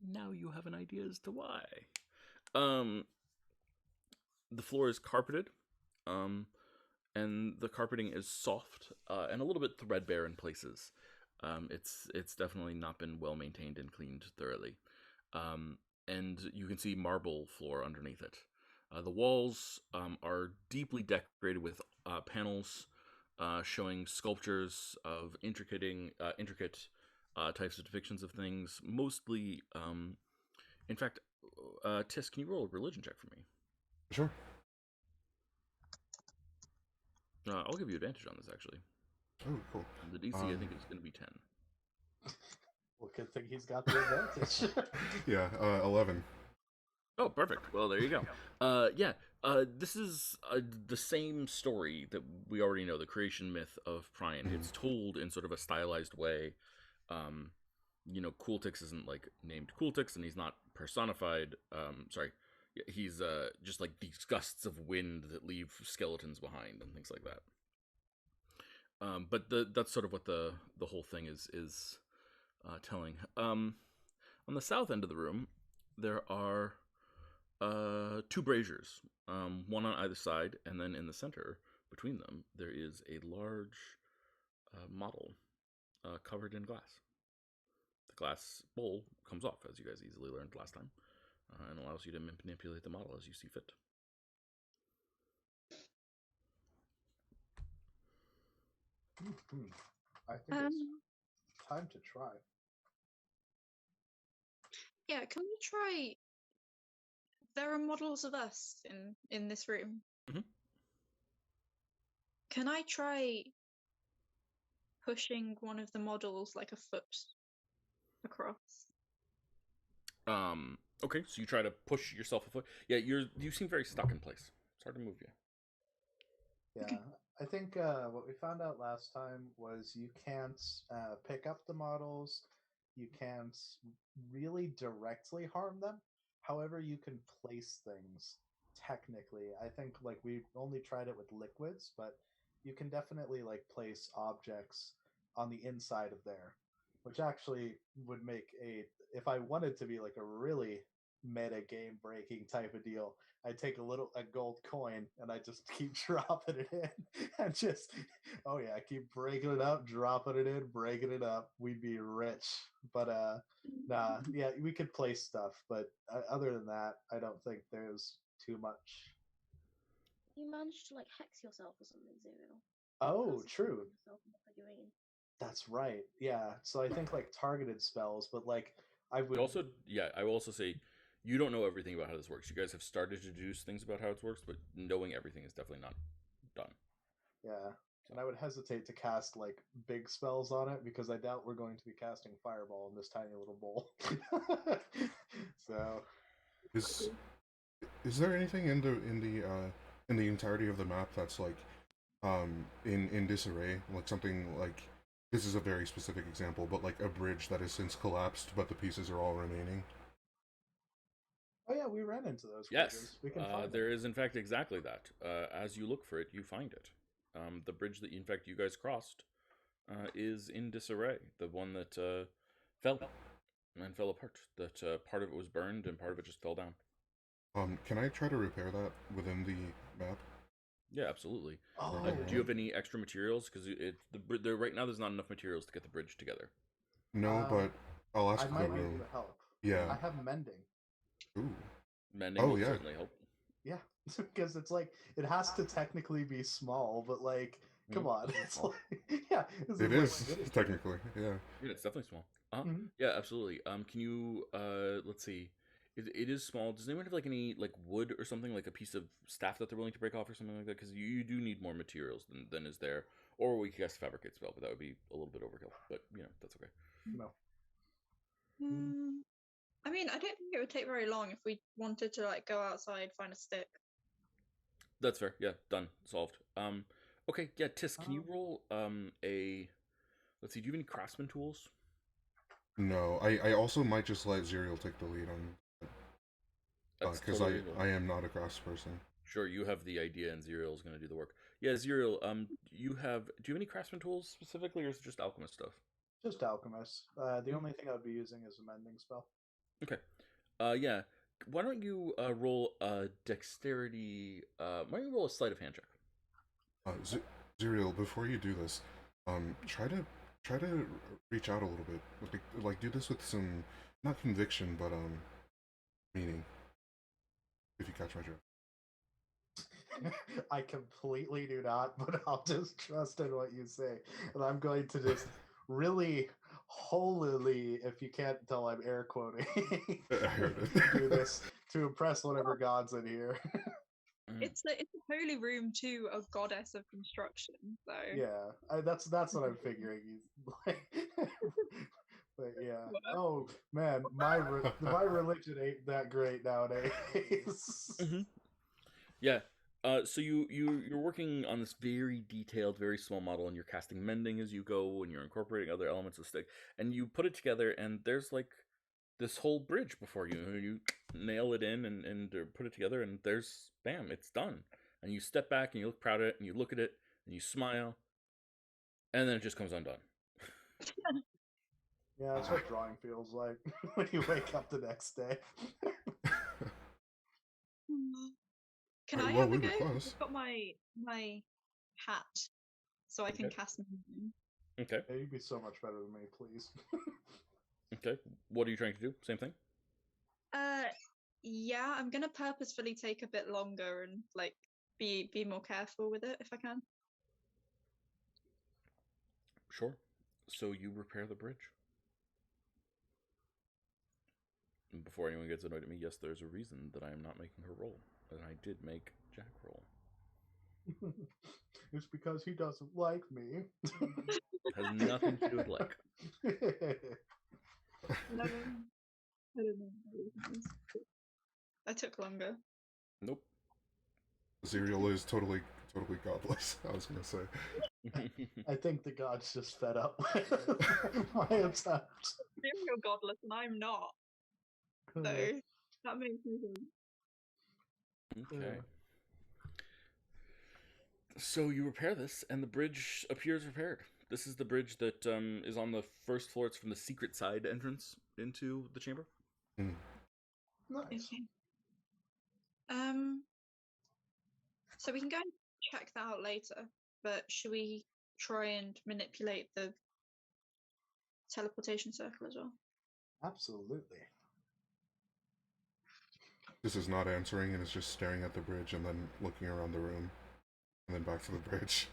Now you have an idea as to why. The floor is carpeted, and the carpeting is soft and a little bit threadbare in places. It's definitely not been well maintained and cleaned thoroughly. And you can see marble floor underneath it. The walls are deeply decorated with panels showing sculptures of intricate types of depictions of things. Mostly, in fact, Tis, can you roll a religion check for me? Sure. I'll give you advantage on this, actually. Oh, cool. The DC, I think, is going to be 10. Well, good thing he's got the advantage. Yeah, 11. Oh, perfect. Well, there you go. Yeah, this is the same story that we already know, the creation myth of Prion. It's told in sort of a stylized way. Cooltix isn't like named Cooltix, and he's not personified. Sorry, he's just like these gusts of wind that leave skeletons behind and things like that. But that's sort of what the whole thing is telling. On the south end of the room, there are two braziers, one on either side, and then in the center between them, there is a large model covered in glass. The glass bowl comes off, as you guys easily learned last time, and allows you to manipulate the model as you see fit. I think it's time to try. Yeah, can we try? There are models of us in this room. Mhm. Can I try pushing one of the models like a foot across? Okay, so you try to push yourself a foot. Yeah, you seem very stuck in place. It's hard to move you. Yeah, Okay. I think what we found out last time was you can't pick up the models, you can't really directly harm them. However, you can place things technically. I think like we only tried it with liquids, but you can definitely like place objects on the inside of there, which actually would make if I wanted to be like a really meta game breaking type of deal, I take a gold coin and I just keep dropping it in and just keep breaking it up, dropping it in, breaking it up. We'd be rich. But we could place stuff, but other than that, I don't think there's too much. You managed to like hex yourself or something, Zero. Oh, true. Yourself in the figurine. That's right. Yeah. So I think like targeted spells, but like I would I will also say you don't know everything about how this works. You guys have started to deduce things about how it works, but knowing everything is definitely not done. Yeah. And I would hesitate to cast like big spells on it because I doubt we're going to be casting Fireball in this tiny little bowl. So Is there anything in the entirety of the map that's like in disarray, like something like, this is a very specific example, but like a bridge that has since collapsed but the pieces are all remaining? Oh yeah, we ran into those. Yes, bridges. We can find there them. is in fact exactly that. As you look for it, you find it. The bridge that in fact you guys crossed is in disarray. The one that fell and fell apart. That part of it was burned and part of it just fell down. Can I try to repair that within the map? Yeah, absolutely. Oh, Do you have any extra materials? Because right now there's not enough materials to get the bridge together. No, but I'll ask I the might be able room. to help. Yeah. I have mending. Ooh. Mending Oh, will yeah. certainly help. Yeah, because it's like it has to technically be small, but like, come on, it's like It is technically, yeah. Yeah, it's definitely small. Mhm. Yeah, absolutely. Can you let's see. It is small. Does anyone have like any like wood or something, like a piece of staff that they're willing to break off or something like that? Because you do need more materials than is there. Or we could cast fabricate spell, but that would be a little bit overkill. But that's okay. No. I mean, I don't think it would take very long if we wanted to like go outside, find a stick. That's fair. Yeah, done. Solved. Okay, yeah, Tis, can you Um, roll a let's see, do you have any craftsman tools? No, I also might just let Zerial take the lead on That's because totally reasonable. I am not a crafts person. Sure, you have the idea and Zerial's gonna do the work. Yeah, Zerial, do you have any craftsman tools specifically, or is it just alchemist stuff? just alchemist. The Mhm. only thing I'd be using is a mending spell. Okay. Yeah. Why don't you roll a dexterity why don't you roll a sleight of hand check? Zerial, before you do this, try to reach out a little bit. Like do this with some not conviction, but meaning. If you catch my drift. I completely do not, but I'll just trust in what you say. And I'm going to just really holily, if you can't tell I'm air quoting, I heard do it. this to impress whatever god's in here. Mhm. It's a holy room to a goddess of construction, so Yeah, that's what I'm figuring. But yeah. Oh man, my religion ain't that great nowadays. Mhm. Yeah. So you're working on this very detailed, very small model, and you're casting mending as you go, and you're incorporating other elements of stick, and you put it together, and there's like this whole bridge before you, and you nail it in and put it together, and there's bam, it's done. And you step back and you look proud of it, and you look at it, and you smile, and then it just comes undone. Yeah, that's what drawing feels like when you wake up the next day. can I Well, have a we go? were close. I've got my hat, so I can Okay. cast mending. Okay. Yeah, you'd be so much better than me, please. Okay. What are you trying to do? Same thing. Uh, yeah, I'm gonna purposefully take a bit longer and like be more careful with it if I can. Sure. So you repair the bridge. And before anyone gets annoyed at me, yes, there's a reason that I am not making her roll, and I did make Jack roll. It's because he doesn't like me. Has nothing to do with like. No, I don't know. what it is. I took longer. Nope. Zerial is totally godless. I was gonna say. I think the god's just fed up with my attempt. You're godless and I'm not, so that makes me think. Okay. So you repair this, and the bridge appears repaired. This is the bridge that is on the first floor. It's from the secret side entrance into the chamber. Mm. Nice. Okay. So we can go and check that out later, but should we try and manipulate the teleportation circle as well? Absolutely. This is not answering and is just staring at the bridge and then looking around the room and then back to the bridge.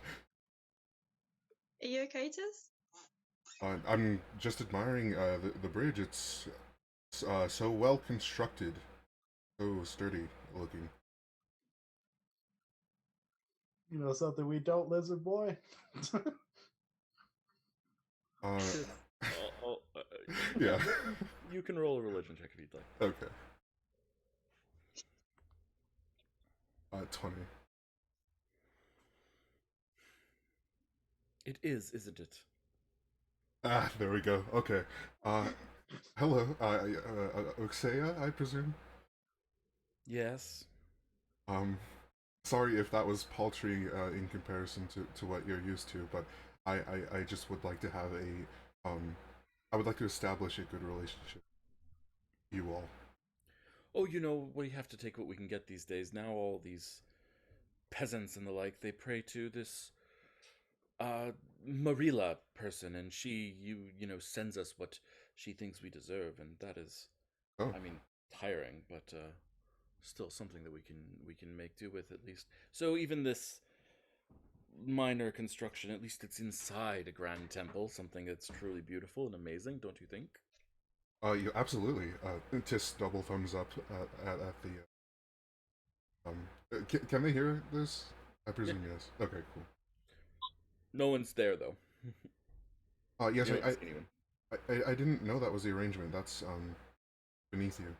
Are you okay, Tiz? I'm just admiring the bridge. It's so well constructed, so sturdy looking. You know something we don't, lizard boy? Uh, Oh, yeah. You can roll a religion check if you'd like. Okay. 20. It is, isn't it? Ah, there we go. Okay. Hello. Uxea, I presume. Yes. Um, sorry if that was paltry in comparison to what you're used to, but I just would like to have I would like to establish a good relationship. You all. Oh, we have to take what we can get these days. Now all these peasants and the like, they pray to this Marilla person, and she sends us what she thinks we deserve, and that is, Oh, I mean, tiring, but still something that we can make do with at least. So even this minor construction, at least it's inside a grand temple, something that's truly beautiful and amazing, don't you think? you absolutely. Tis double thumbs up at the. Can they hear this? I presume yes. Okay, cool. No one's there though. Yes, You haven't seen anyone. I didn't know that was the arrangement. That's beneath you.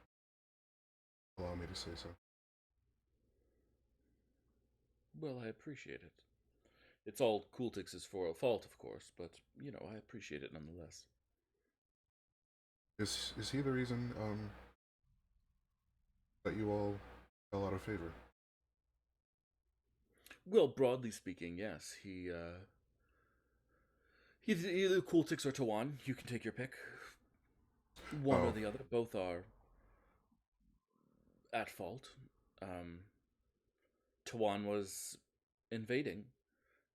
Allow me to say so. Well, I appreciate it. It's all Cooltix's fault, of course, but, I appreciate it nonetheless. Is he the reason that you all fell out of favor? Well, broadly speaking, yes. He's either Cooltix or Tawan. You can take your pick. One or Oh, the other. Both are at fault. Um, Tawan was invading,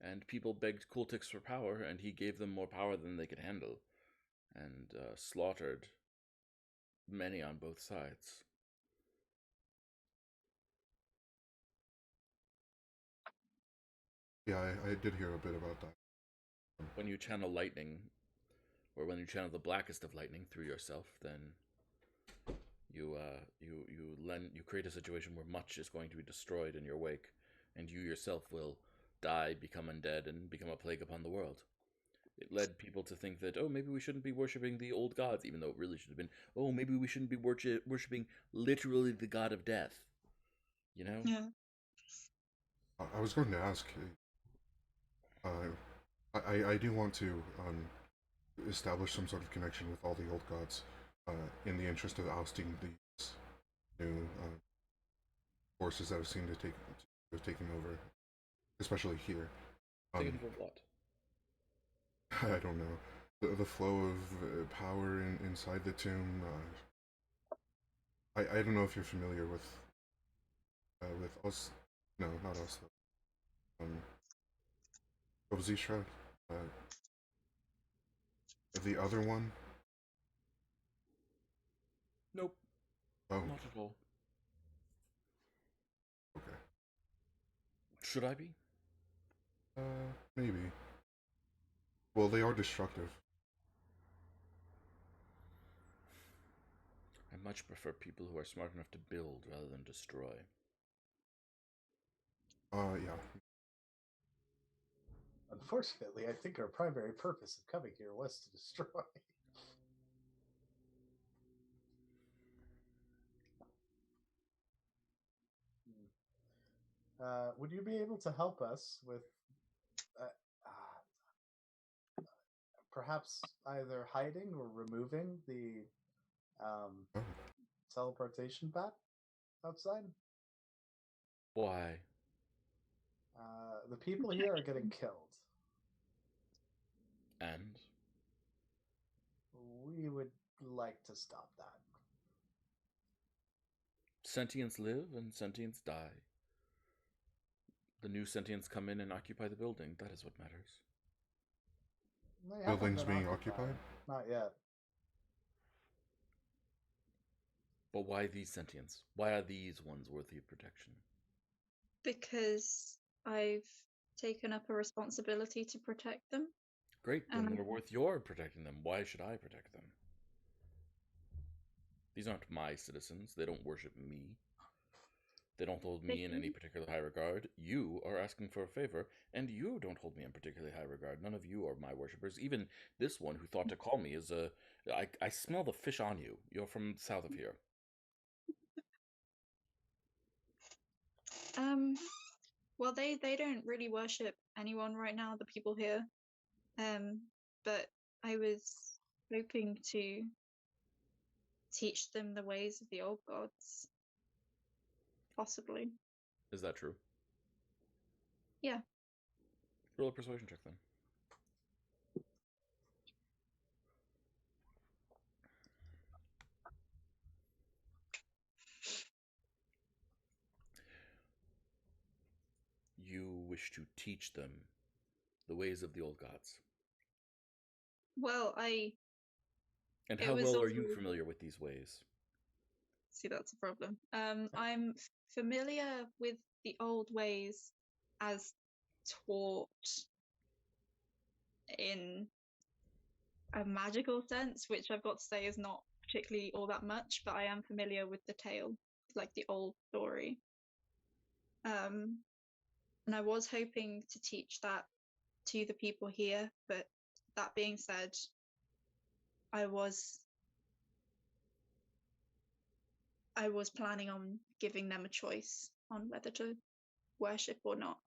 and people begged Cooltix for power, and he gave them more power than they could handle, and slaughtered many on both sides. yeah, I did hear a bit about that. When you channel lightning, or when you channel the blackest of lightning through yourself, then you create a situation where much is going to be destroyed in your wake, and you yourself will die, become undead, and become a plague upon the world. It led people to think that, oh, maybe we shouldn't be worshipping the old gods, even though it really should have been, oh, maybe we shouldn't be worshipping literally the god of death. You know? Yeah. I was going to ask. I do want to establish some sort of connection with all the old gods, in the interest of ousting these new forces that have seemed to have taken over, especially here. Taken Um, for what? I don't know the flow of power inside the tomb. I don't know if you're familiar with us. No, not us. Um, Obzisha, the other one. Nope, Oh, not at all. okay. Should I be? Maybe. Well, they are destructive. I much prefer people who are smart enough to build rather than destroy. Yeah. Unfortunately, I think our primary purpose of coming here was to destroy. Would you be able to help us with uh, perhaps either hiding or removing the um, Oh, teleportation bat outside? Why? The people here are getting killed. And? We would like to stop that. Sentients live and sentients die. The new sentients come in and occupy the building. That is what matters. They haven't buildings been being occupied. occupied? Not yet. But why these sentients? Why are these ones worthy of protection? Because I've taken up a responsibility to protect them. Great, then And they're worth your protecting them. Why should I protect them? These aren't my citizens. They don't worship me. They don't hold me in any particular high regard. You are asking for a favor, and you don't hold me in particularly high regard. None of you are my worshippers. Even this one who thought to call me is a... I smell the fish on you. You're from south of here. well, they don't really worship anyone right now, the people here. But I was hoping to teach them the ways of the old gods. Possibly. Is that true? Yeah. Roll a persuasion check then. You wish to teach them the ways of the old gods. Well, And It how was well are also- you familiar with these ways? see, that's a problem. I'm familiar with the old ways as taught in a magical sense, which I've got to say is not particularly all that much, but I am familiar with the tale, like the old story. And I was hoping to teach that to the people here, but that being said, I was planning on giving them a choice on whether to worship or not.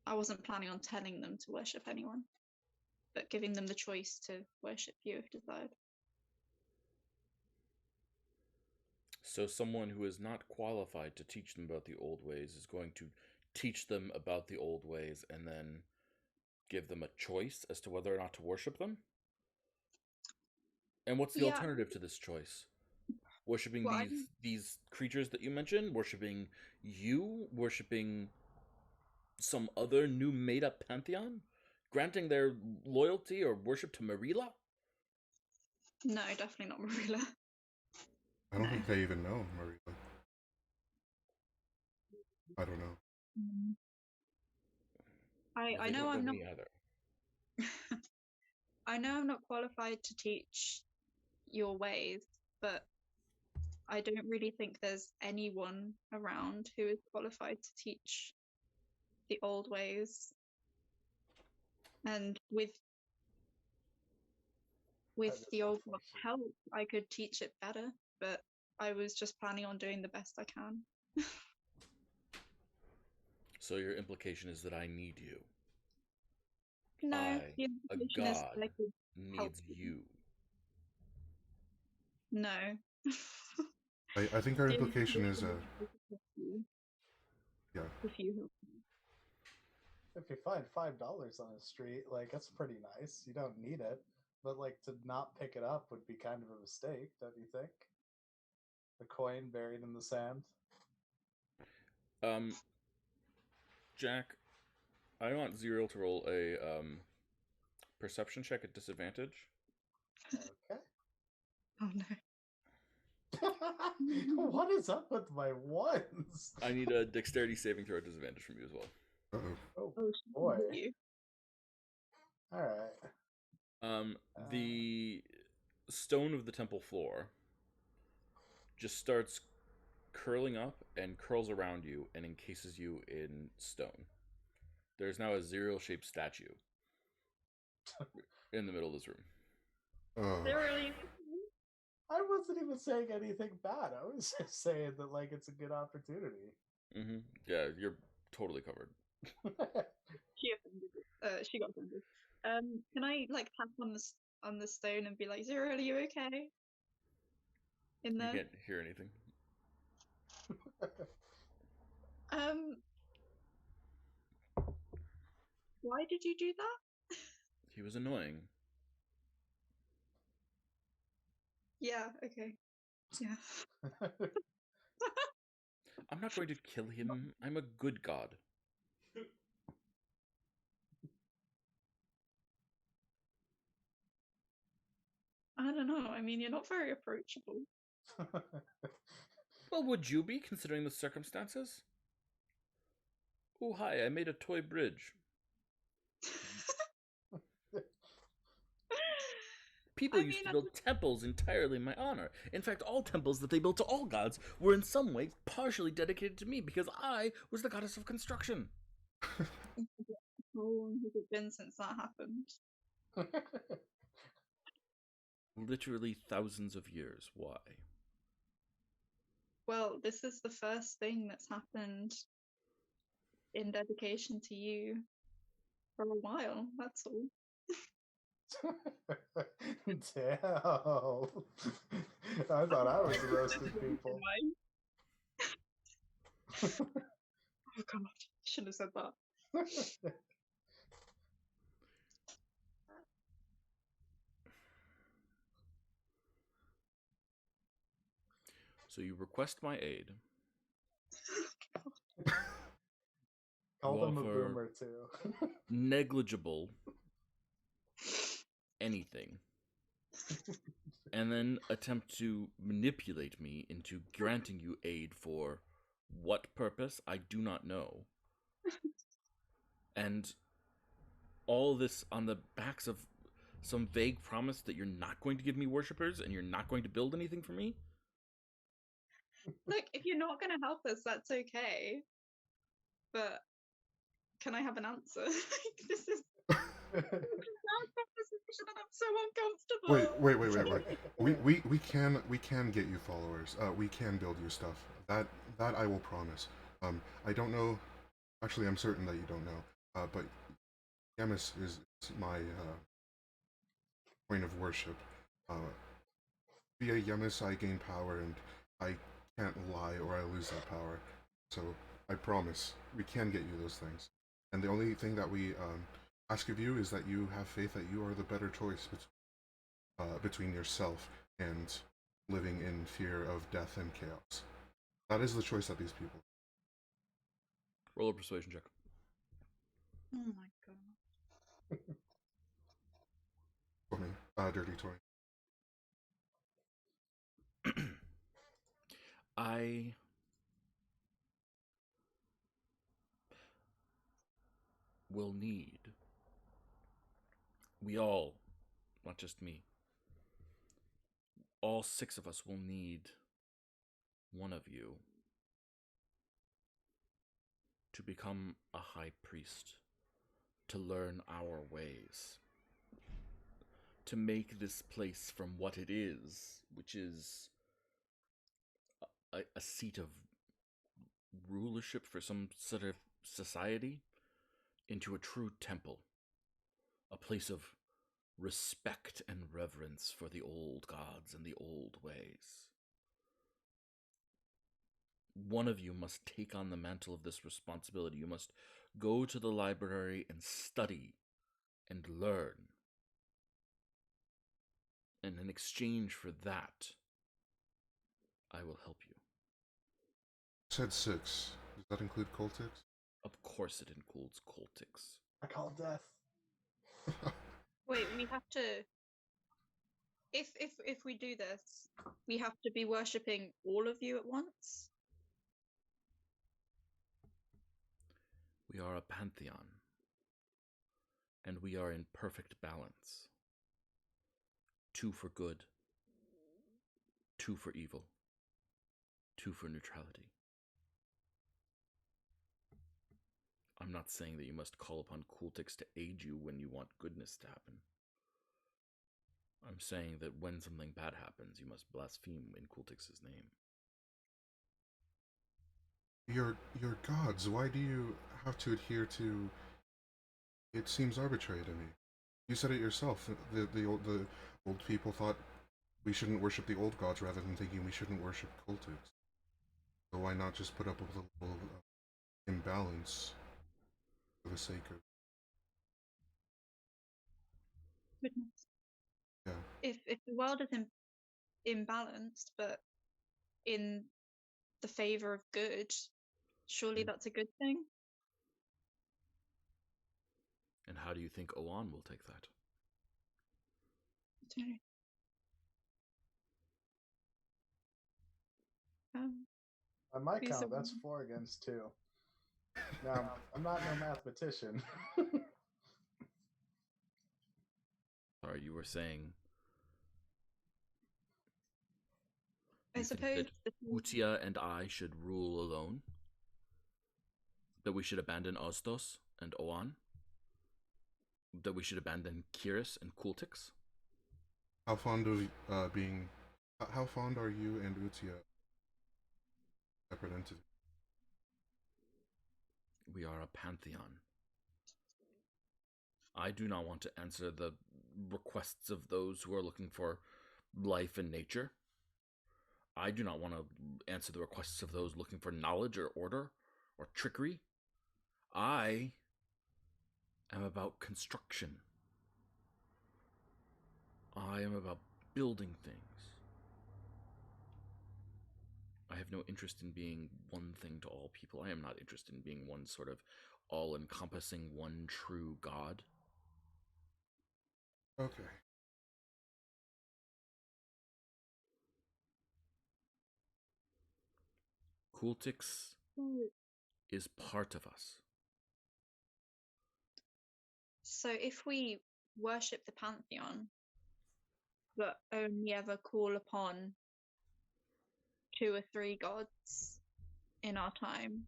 I wasn't planning on telling them to worship anyone, but giving them the choice to worship you if desired. So someone who is not qualified to teach them about the old ways is going to teach them about the old ways and then give them a choice as to whether or not to worship them? And what's the Yeah. alternative to this choice? Worshipping Well, these creatures that you mentioned? Worshipping you? Worshipping some other new made-up pantheon? Granting their loyalty or worship to Marilla? No, definitely not Marilla. I don't No. think they even know Marilla. I don't know. Well, I they know don't I'm not. me either. I know I'm not qualified to teach your ways, but I don't really think there's anyone around who is qualified to teach the old ways. And with That is the old one's unfortunate. help, I could teach it better, but I was just planning on doing the best I can. So your implication is that I need you. No, I, the a implication is god, that I could help needs you. No. I think our The implication is implication is that yeah. if you help me. If you find $5 on the street, like that's pretty nice. You don't need it, but like to not pick it up would be kind of a mistake, don't you think? A coin buried in the sand. Jack, I want Zero to roll a perception check at disadvantage. Okay. Oh no. What is up with my ones? I need a dexterity saving throw at disadvantage from you as well. Uh-oh. Oh boy. You. All right. The stone of the temple floor just starts curling up and curls around you and encases you in stone. There's now a zero-shaped statue in the middle of this room. Really? I wasn't even saying anything bad. I was just saying that like it's a good opportunity. Mm-hmm. Yeah, you're totally covered. She offended. She got offended. Can I like tap on the stone and be like, Zero, are you okay? In You there? can't hear anything. Why did you do that? He was annoying. Yeah, okay. Yeah. I'm not going to kill him. I'm a good god. I don't know. I mean, you're not very approachable. Well, would you be, considering the circumstances? Oh, hi, I made a toy bridge. People used to build temples entirely in my honor. In fact, all temples that they built to all gods were in some way partially dedicated to me because I was the goddess of construction. How long has it been since that happened? Literally thousands of years. Why? Well, this is the first thing that's happened in dedication to you for a while, that's all. Damn. I thought I was roasting people. Oh god, shouldn't have said that. So you request my aid. Call You them a offer boomer too. negligible anything. And then attempt to manipulate me into granting you aid for what purpose, I do not know. And all this on the backs of some vague promise that you're not going to give me worshippers and you're not going to build anything for me? Look, if you're not going to help us, that's okay. But can I have an answer? This is I'm so uncomfortable. We can get you followers. We can build you stuff. That I will promise. I don't know. Actually, I'm certain that you don't know. But Yemis is my point of worship. Via Yemis, I gain power, and I can't lie or I lose that power. So I promise we can get you those things. And the only thing that we ask of you is that you have faith that you are the better choice between yourself and living in fear of death and chaos. That is the choice that these people. Roll a persuasion check. Oh my god. 20, dirty 20. I will need. We all, not just me, all 6 of us will need one of you to become a high priest, to learn our ways, to make this place from what it is, which is a seat of rulership for some sort of society, into a true temple, a place of respect and reverence for the old gods and the old ways. One of you must take on the mantle of this responsibility. You must go to the library and study and learn. And in exchange for that, I will help you. Said 6. Does that include cultics? Of course it includes cultics. I call death. Wait, we have to. If we do this, we have to be worshipping all of you at once. We are a pantheon, and we are in perfect balance. 2 for good, 2 for evil, 2 for neutrality. I'm not saying that you must call upon cultics to aid you when you want goodness to happen. I'm saying that when something bad happens, you must blaspheme in cultics' name. Your gods. Why do you have to adhere to? It seems arbitrary to me. You said it yourself. The old people thought we shouldn't worship the old gods rather than thinking we shouldn't worship cultics. So why not just put up with a little imbalance for the sake of? Goodness. Yeah. If the world is imbalanced, but in the favor of good, surely that's a good thing. And how do you think Oan will take that? On my He's count, a- that's 4 against 2. Now, I'm not no mathematician. Sorry, you were saying. I You think suppose that Utia and I should rule alone? That we should abandon Ostos and Oan? That we should abandon Kiris and Kultix? How fond of being? How fond are you and Utia? Separate entities. We are a pantheon. I do not want to answer the requests of those who are looking for life and nature. I do not want to answer the requests of those looking for knowledge or order or trickery. I am about construction. I am about building things. I have no interest in being one thing to all people. I am not interested in being one sort of all-encompassing, one true God. Okay. Kultix is part of us. So if we worship the pantheon, but only ever call upon 2 or 3 gods in our time,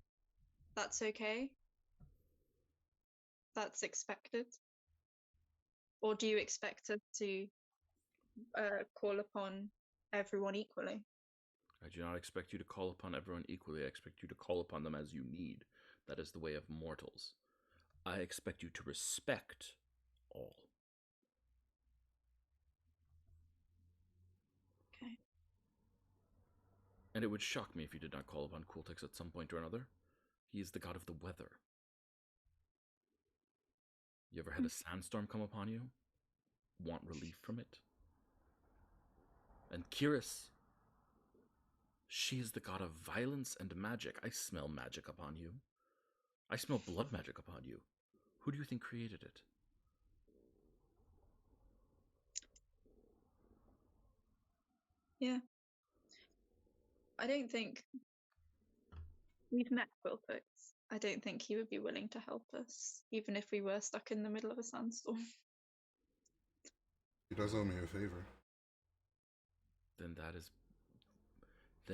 that's okay? That's expected? Or do you expect us to call upon everyone equally? I do not expect you to call upon everyone equally. I expect you to call upon them as you need. That is the way of mortals. I expect you to respect all. Okay. And it would shock me if you did not call upon Cooltex at some point or another. He is the god of the weather. You ever had a sandstorm come upon you? Want relief from it? And Kiris, she is the god of violence and magic. I smell magic upon you. I smell blood magic upon you. Who do you think created it? Yeah. I don't think we've met Quiltex. I don't think he would be willing to help us, even if we were stuck in the middle of a sandstorm. He does owe me a favor. Then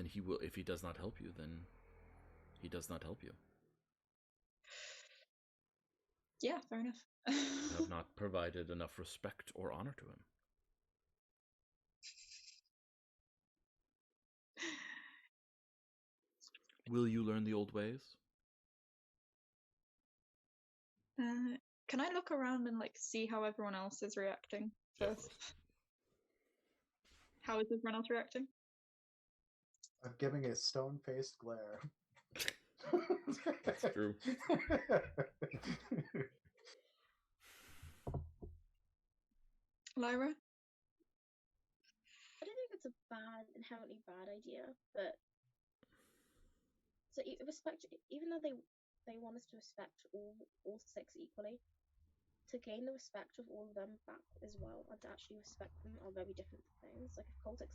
he will. If he does not help you, then he does not help you. Yeah, fair enough. You have not provided enough respect or honor to him. Will you learn the old ways? Can I look around and see how everyone else is reacting first? How is everyone else reacting? I'm giving a stone-faced glare. That's true. Lyra? I don't think it's a inherently bad idea, but so respect. Even though they want us to respect all six equally, to gain the respect of all of them back as well, and to actually respect them are very different things. Like if Coltex,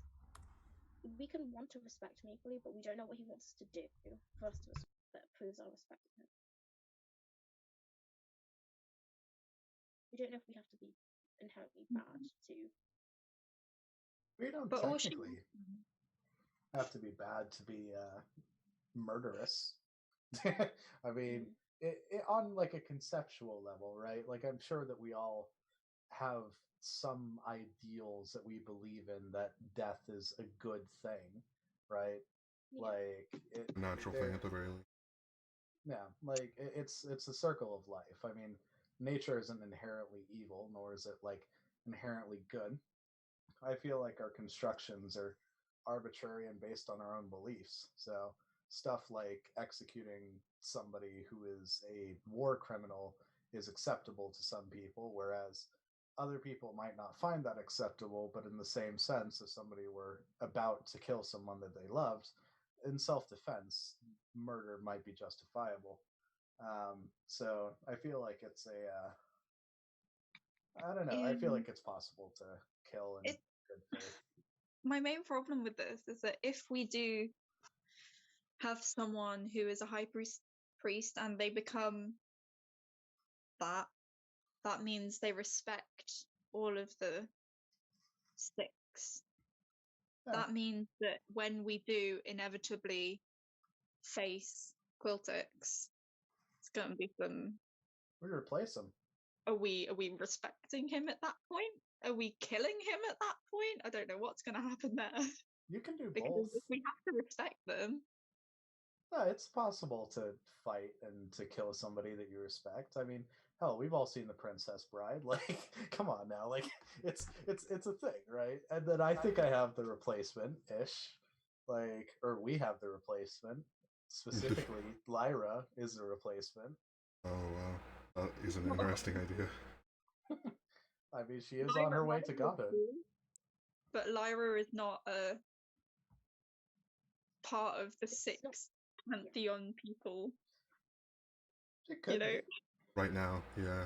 we can want to respect him equally, but we don't know what he wants us to do for us to that proves our respect of him. We don't know if we have to be inherently bad to. We don't But technically have to be bad to be murderous. I mean, on a conceptual level, right? I'm sure that we all have some ideals that we believe in, that death is a good thing, right? Yeah. A natural thing at the very least. Yeah, it's a circle of life. I mean, nature isn't inherently evil, nor is it inherently good. I feel like our constructions are arbitrary and based on our own beliefs. So stuff like executing somebody who is a war criminal is acceptable to some people, whereas other people might not find that acceptable. But in the same sense, if somebody were about to kill someone that they loved, in self-defense, murder might be justifiable. So I feel like it's I don't know. I feel like it's possible to kill in good faith. My main problem with this is that if we do have someone who is a high priest and they become that means they respect all of the six. Yeah. That means that when we do inevitably face Quiltex, it's going to be some. We replace him. Are we respecting him at that point? Are we killing him at that point? I don't know what's going to happen there. You can do because both. if we have to respect them. Yeah, it's possible to fight and to kill somebody that you respect. I mean, hell, we've all seen The Princess Bride. Come on now. It's a thing, right? And then I think I have the replacement-ish. Or we have the replacement. Specifically, Lyra is the replacement. Oh, wow. That is an interesting idea. I mean, she is on her way to godhood. But Lyra is not a part of the six pantheon people. It could be. Right now, yeah.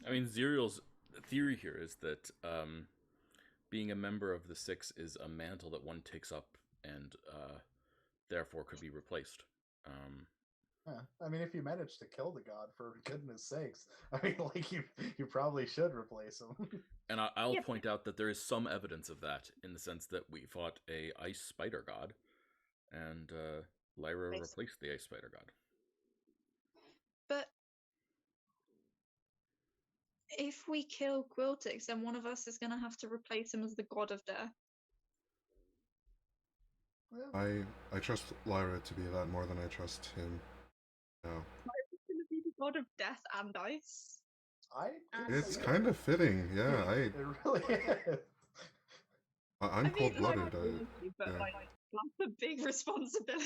I mean, Zerial's theory here is that being a member of the six is a mantle that one takes up and therefore could be replaced. Yeah. I mean, if you manage to kill the god, for goodness sakes, I mean, you probably should replace him. And I'll point out that there is some evidence of that in the sense that we fought a ice spider god, and Lyra replaced the ice spider god. But if we kill Quiltix, then one of us is going to have to replace him as the god of death. Well, I trust Lyra to be that more than I trust him. No. He's going to be the god of death and ice. It's kind of fitting, yeah. It really is. I'm cold-blooded. But yeah. like, that's a big responsibility.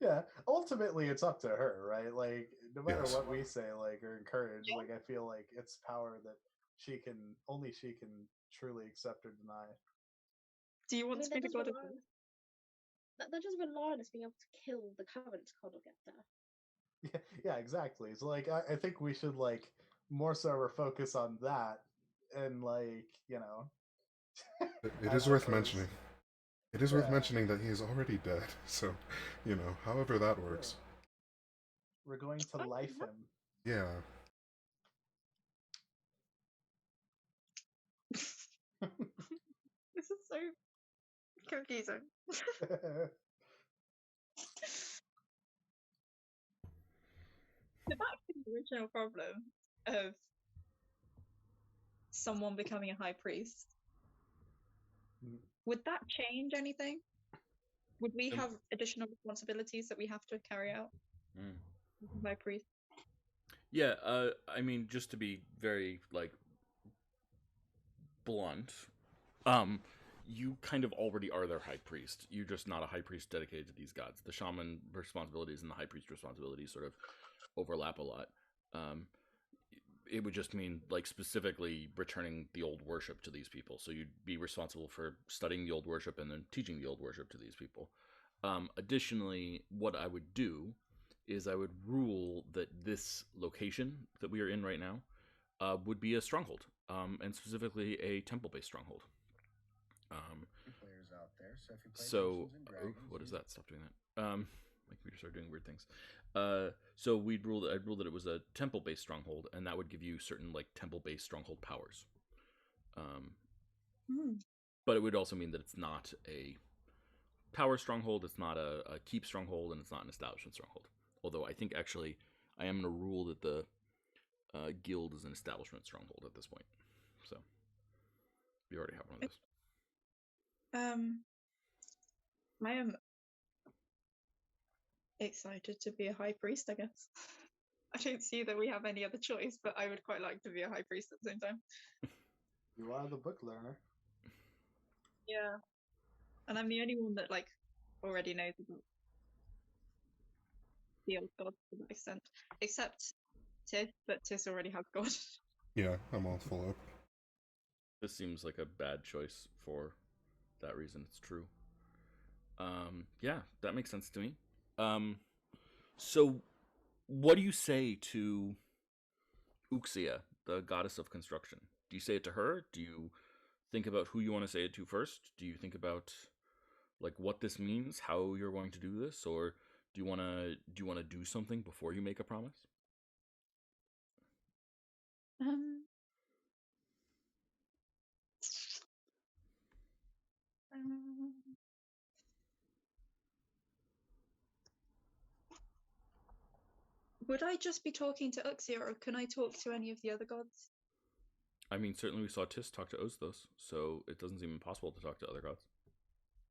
Yeah, ultimately it's up to her, right? Like, no matter Yes. what we say, like, or encourage, Yeah. like, I feel like it's power that only she can truly accept or deny. Do you I want mean, to be the god of death? that does rely on us being able to kill the current god of death. Yeah, exactly. So, like, I think we should, like, more so focus on that, and, like, you know. It is worth mentioning. It is worth mentioning that he is already dead, so, you know, however that works. We're going to life him. Yeah. This is so confusing. So back to the original problem of someone becoming a high priest. Would that change anything? Would we have additional responsibilities that we have to carry out? High priest. Yeah, I mean, just to be very like blunt, you kind of already are their high priest. You're just not a high priest dedicated to these gods. The shaman responsibilities and the high priest responsibilities sort of overlap a lot. It would just mean like specifically returning the old worship to these people. So you'd be responsible for studying the old worship and then teaching the old worship to these people. Additionally, what I would do is I would rule that this location that we are in right now would be a stronghold, and specifically a temple-based stronghold. Players out there, so if you play So, Dungeons and Dragons, what is that? Stop doing that. My computer started doing weird things. So I'd rule that it was a temple-based stronghold, and that would give you certain like temple-based stronghold powers. But it would also mean that it's not a power stronghold, it's not a keep stronghold, and it's not an establishment stronghold. Although I think actually I am going to rule that the guild is an establishment stronghold at this point. So we already have one of those. I am excited to be a high priest, I guess. I don't see that we have any other choice, but I would quite like to be a high priest at the same time. You are the book learner. Yeah. And I'm the only one that like already knows about the old gods to that extent. Except Tis, but Tis already has God. Yeah, I'm all full up. This seems like a bad choice for that reason. It's true. Yeah, that makes sense to me. So what do you say to Uxia, the goddess of construction? Do you say it to her? Do you think about who you want to say it to first? Do you think about like what this means, how you're going to do this, or do you want to do something before you make a promise? Would I just be talking to Uxia, or can I talk to any of the other gods? I mean, certainly we saw Tis talk to Osthos, so it doesn't seem impossible to talk to other gods.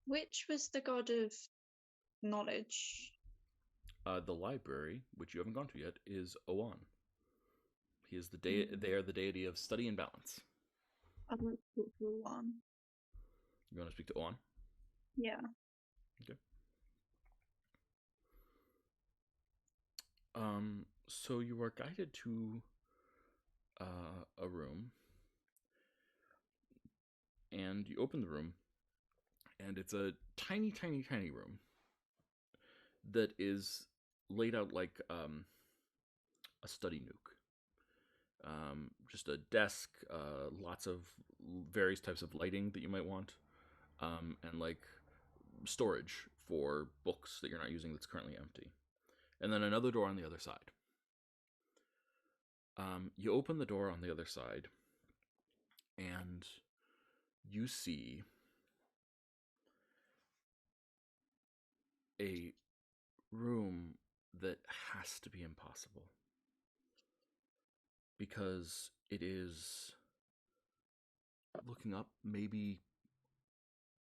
Which was the god of knowledge? The library, which you haven't gone to yet, is Oan. He is They are the deity of study and balance. I'd like to talk to Oan. You want to speak to Oan? Yeah. Okay. So you are guided to a room, and you open the room, and it's a tiny, tiny, tiny room that is laid out like a study nook. Just a desk, lots of various types of lighting that you might want, and like storage for books that you're not using that's currently empty. And then another door on the other side. You open the door on the other side, and you see a room that has to be impossible. Because It is, looking up, maybe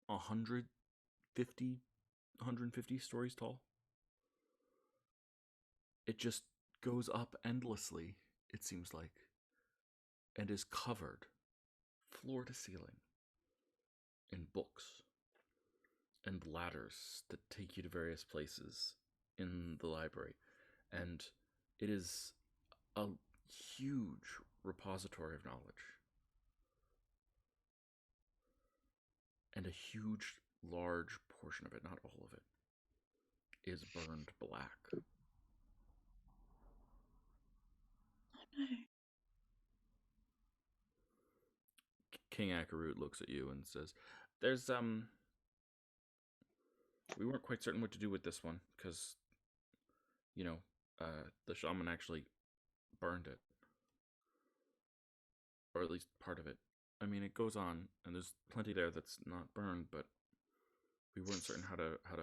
150, 150 stories tall. It just goes up endlessly, it seems like, and is covered, floor to ceiling, in books and ladders that take you to various places in the library. And it is a huge repository of knowledge. And a huge, large portion of it, not all of it, is burned black. Oh no. King Akarut looks at you and says, "There's we weren't quite certain what to do with this one because, the shaman actually burned it, or at least part of it. I mean, it goes on, and there's plenty there that's not burned, but we weren't certain how to. I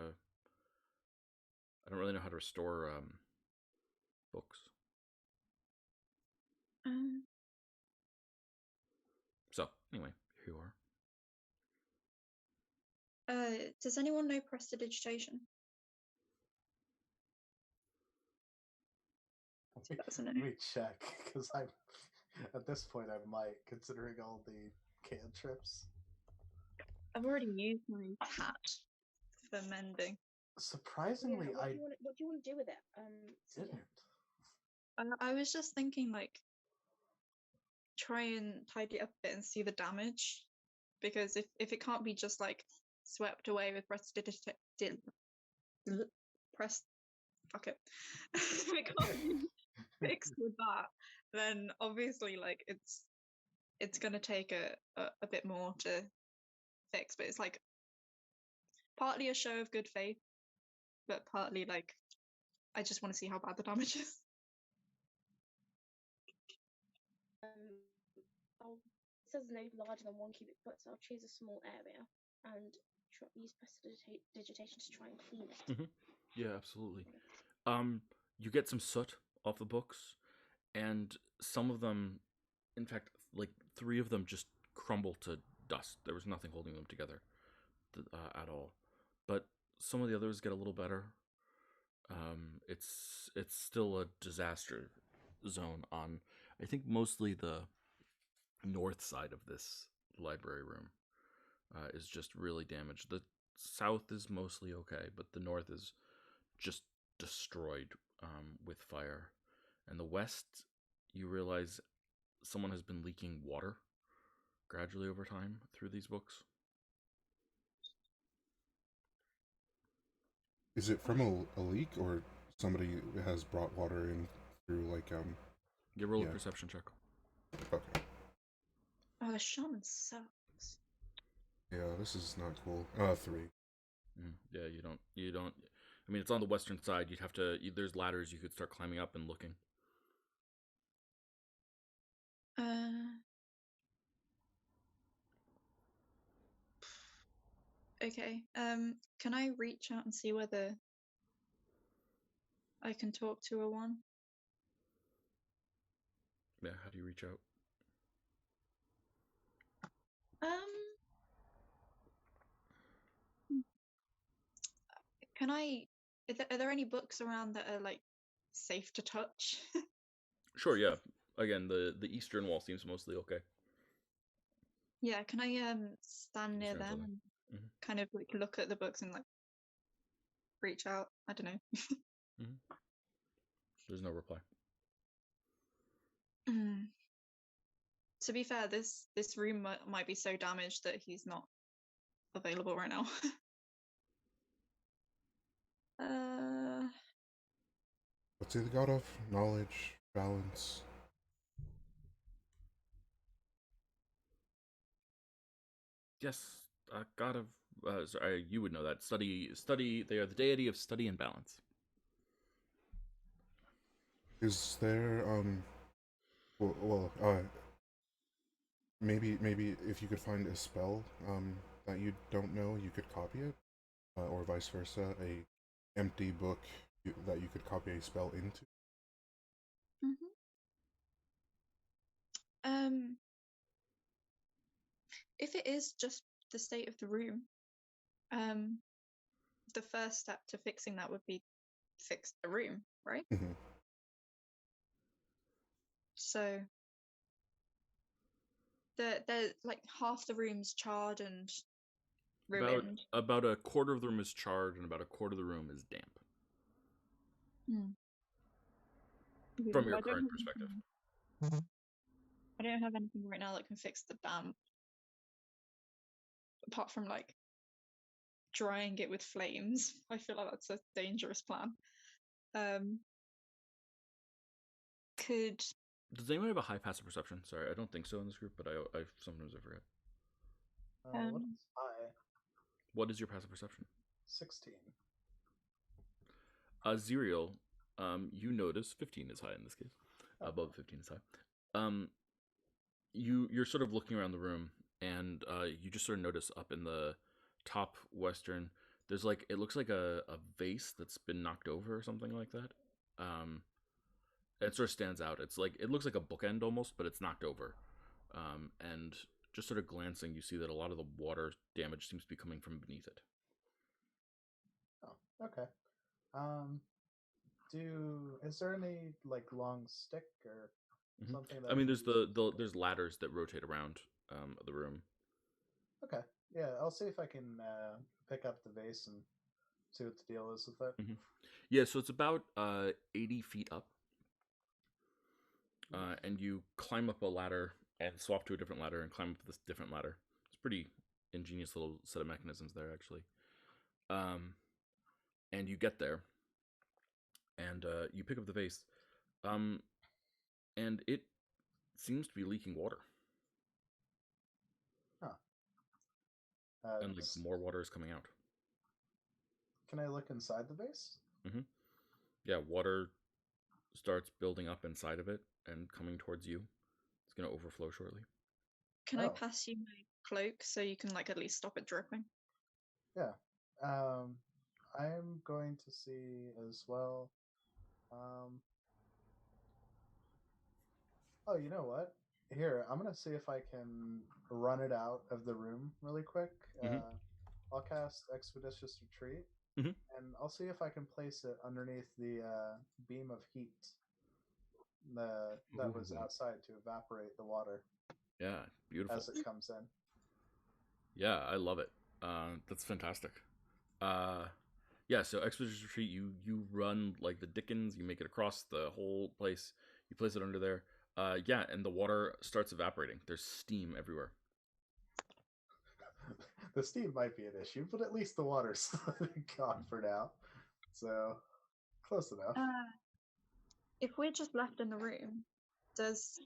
don't really know how to restore books. So anyway, here you are." Does anyone know prestidigitation? That's a no. Let me check, because I'm at this point I might, considering all the cantrips. I've already used my cat for mending. Surprisingly, Yeah, what do you want to do with it? didn't. I was just thinking, like, try and tidy it up a bit and see the damage, because if it can't be just like swept away with fuck it. If it can't be fixed with that, then obviously like it's gonna take a bit more to fix. But it's like partly a show of good faith, but partly like I just want to see how bad the damage is. It says no larger than 1 cubic foot, so I'll choose a small area and use prestidigitation to try and clean it. Mm-hmm. Yeah, absolutely. You get some soot off the books, and some of them, in fact, like 3 of them just crumble to dust. There was nothing holding them together at all. But some of the others get a little better. It's still a disaster zone on, I think, mostly the north side of this library room is just really damaged. The south is mostly okay, but the north is just destroyed with fire. And the west, you realize someone has been leaking water gradually over time through these books. Is it from a leak, or somebody has brought water in through, like, You roll Yeah. a perception check. Okay. Oh, the shaman sucks. Yeah, this is not cool. 3. Yeah, you don't. I mean, it's on the western side. You'd have to. There's ladders you could start climbing up and looking. Okay. Can I reach out and see whether I can talk to a one? Yeah, how do you reach out? Can I? Are there any books around that are like safe to touch? Sure, yeah. Again, the eastern wall seems mostly okay. Yeah. Can I stand near Eastern them side. and Mhm. kind of like look at the books and like reach out? I don't know. There's no reply. To be fair, this room might be so damaged that he's not available right now. What's he the god of? Knowledge, balance. Yes, god of. Sorry, you would know that. Study. They are the deity of study and balance. Is there maybe if you could find a spell that you don't know, you could copy it, or vice versa, a empty book that you could copy a spell into. If it is just the state of the room, the first step to fixing that would be fix the room, right? Mhm. So they're like half the room's charred and ruined. About a quarter of the room is charred and about a quarter of the room is damp. From your current perspective. I don't have anything right now that can fix the damp. Apart from like drying it with flames. I feel like that's a dangerous plan. Does anyone have a high passive perception? Sorry, I don't think so in this group, but I sometimes I forget. What is high? What is your passive perception? 16. Zerial, you notice 15 is high in this case. Above 15 is high. You're sort of looking around the room, and you just sort of notice up in the top western, there's like, it looks like a vase that's been knocked over or something like that. It sort of stands out. It's like, it looks like a bookend almost, but it's knocked over. And just sort of glancing, you see that a lot of the water damage seems to be coming from beneath it. Oh, okay. Is there any like long stick or something that I mean, there's ladders that rotate around the room. Okay. Yeah, I'll see if I can pick up the vase and see what the deal is with it. Yeah, so it's about 80 feet up. And you climb up a ladder and swap to a different ladder and climb up this different ladder. It's a pretty ingenious little set of mechanisms there, actually. And you get there, and you pick up the vase, and it seems to be leaking water. Huh. And like more water is coming out. Can I look inside the vase? Yeah, water starts building up inside of it and coming towards you. It's going to overflow shortly. Can I pass you my cloak so you can like at least stop it dripping? Yeah. I'm going to see as well. Oh, you know what? Here, I'm gonna see if I can run it out of the room really quick. I'll cast Expeditious Retreat, and I'll see if I can place it underneath the beam of heat that was outside to evaporate the water. Yeah, beautiful. As it comes in. Yeah, I love it. That's fantastic. Yeah, so Expeditious Retreat, you run like the Dickens, you make it across the whole place, you place it under there. Yeah, and the water starts evaporating. There's steam everywhere. The steam might be an issue, but at least the water's gone for now. So, close enough. If we're just left in the room, does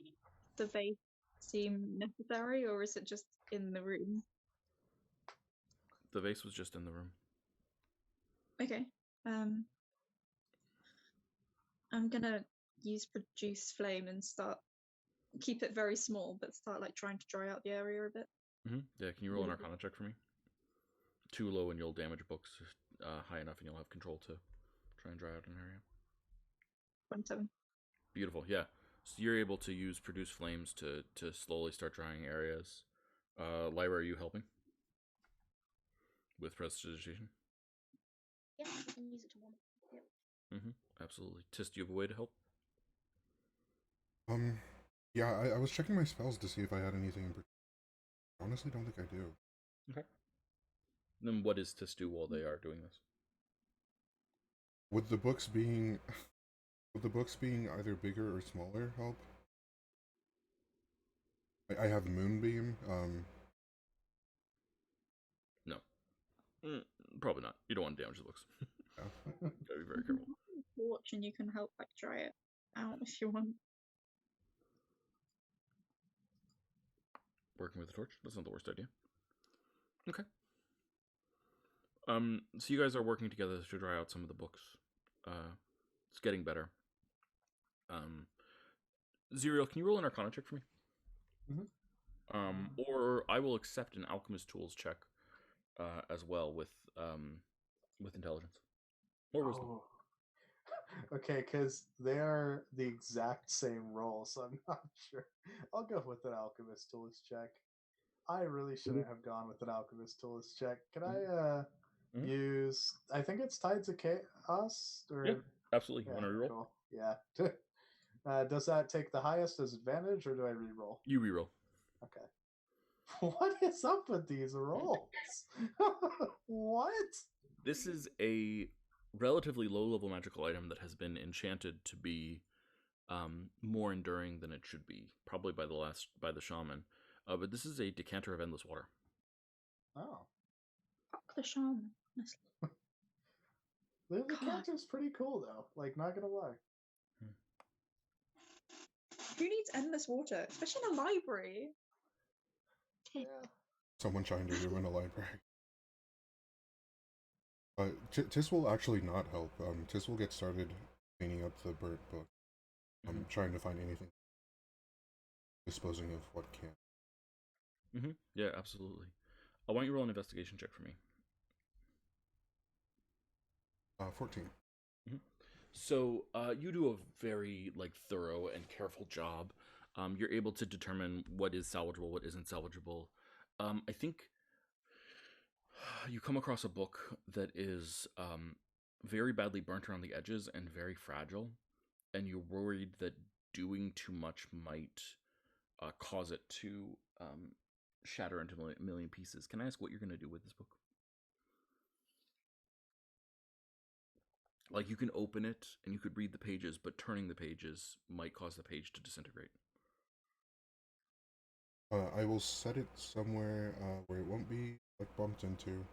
the vase seem necessary, or is it just in the room? The vase was just in the room. Okay. I'm gonna use Produce Flame and keep it very small, but start like trying to dry out the area a bit. Yeah, can you roll an Arcana check for me? Too low and you'll damage books. High enough and you'll have control to try and dry out an area. 27. Beautiful, yeah. So you're able to use Produce Flames to slowly start drying areas. Lyra, are you helping? With Prestidigitation? Yeah, I can use it to warm up. Yep. Absolutely. Tis, do you have a way to help? Yeah, I was checking my spells to see if I had anything in particular. I honestly don't think I do. Okay. Then what does Tis do while they are doing this? Would the books being either bigger or smaller help? I have Moonbeam. No. Probably not. You don't want to damage the books. Gotta be very careful. Torch, and you can help like dry it out if you want. Working with a torch? That's not the worst idea. Okay. So you guys are working together to dry out some of the books. It's getting better. Zerial, can you roll an Arcana check for me? Or I will accept an Alchemist Tools check as well with intelligence or wisdom. Okay, because they are the exact same role, so I'm not sure. I'll go with an alchemist tools check. I really shouldn't have gone with an alchemist tools check. Can I Mhm. use? I think it's tied to chaos. Or Yeah, absolutely. You yeah, want to reroll? cool. Yeah. Does that take the highest as advantage, or do I reroll? You reroll. Okay. What is up with these rolls? What? This is a relatively low-level magical item that has been enchanted to be more enduring than it should be, probably by the shaman. But this is a decanter of endless water. Oh, Fuck the shaman, honestly. the God. cantor's pretty cool though. Like, not gonna lie. Who needs endless water, especially in a library? Yeah. Someone chimed a room in a library. Tis will actually not help. Tis will get started cleaning up the burnt book. Trying to find anything. Disposing of what can. Yeah, absolutely. Why don't you roll an investigation check for me? 14. So you do a very thorough and careful job. You're able to determine what is salvageable, what isn't salvageable. I think you come across a book that is very badly burnt around the edges and very fragile, and you're worried that doing too much might cause it to shatter into a million pieces. Can I ask what you're going to do with this book? Like, you can open it and you could read the pages, but turning the pages might cause the page to disintegrate. I will set it somewhere where it won't be bumped into,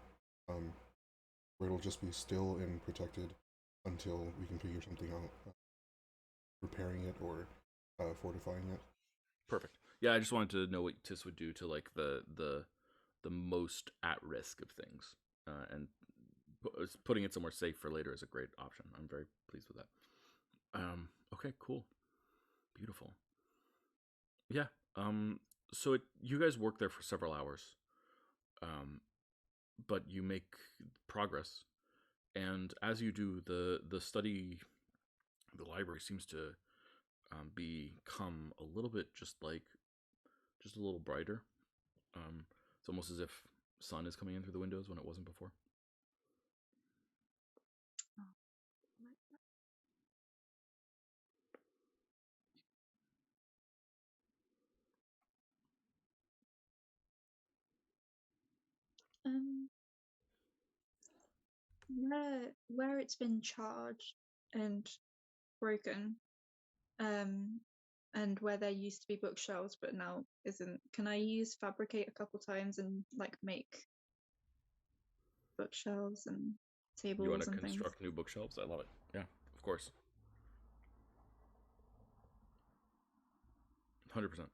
where it'll just be still and protected until we can figure something out, repairing it or fortifying it. Perfect. Yeah, I just wanted to know what Tis would do to the most at risk of things, and putting it somewhere safe for later is a great option. I'm very pleased with that. Okay, cool, beautiful. Yeah. So you guys work there for several hours, but you make progress, and as you do, the library seems to become a little bit just a little brighter. It's almost as if sun is coming in through the windows when it wasn't before. Um, where it's been charged and broken, and where there used to be bookshelves but now isn't. Can I use fabricate a couple times and make bookshelves and You want tables to and things? construct new bookshelves? I love it. Yeah, of course. 100%.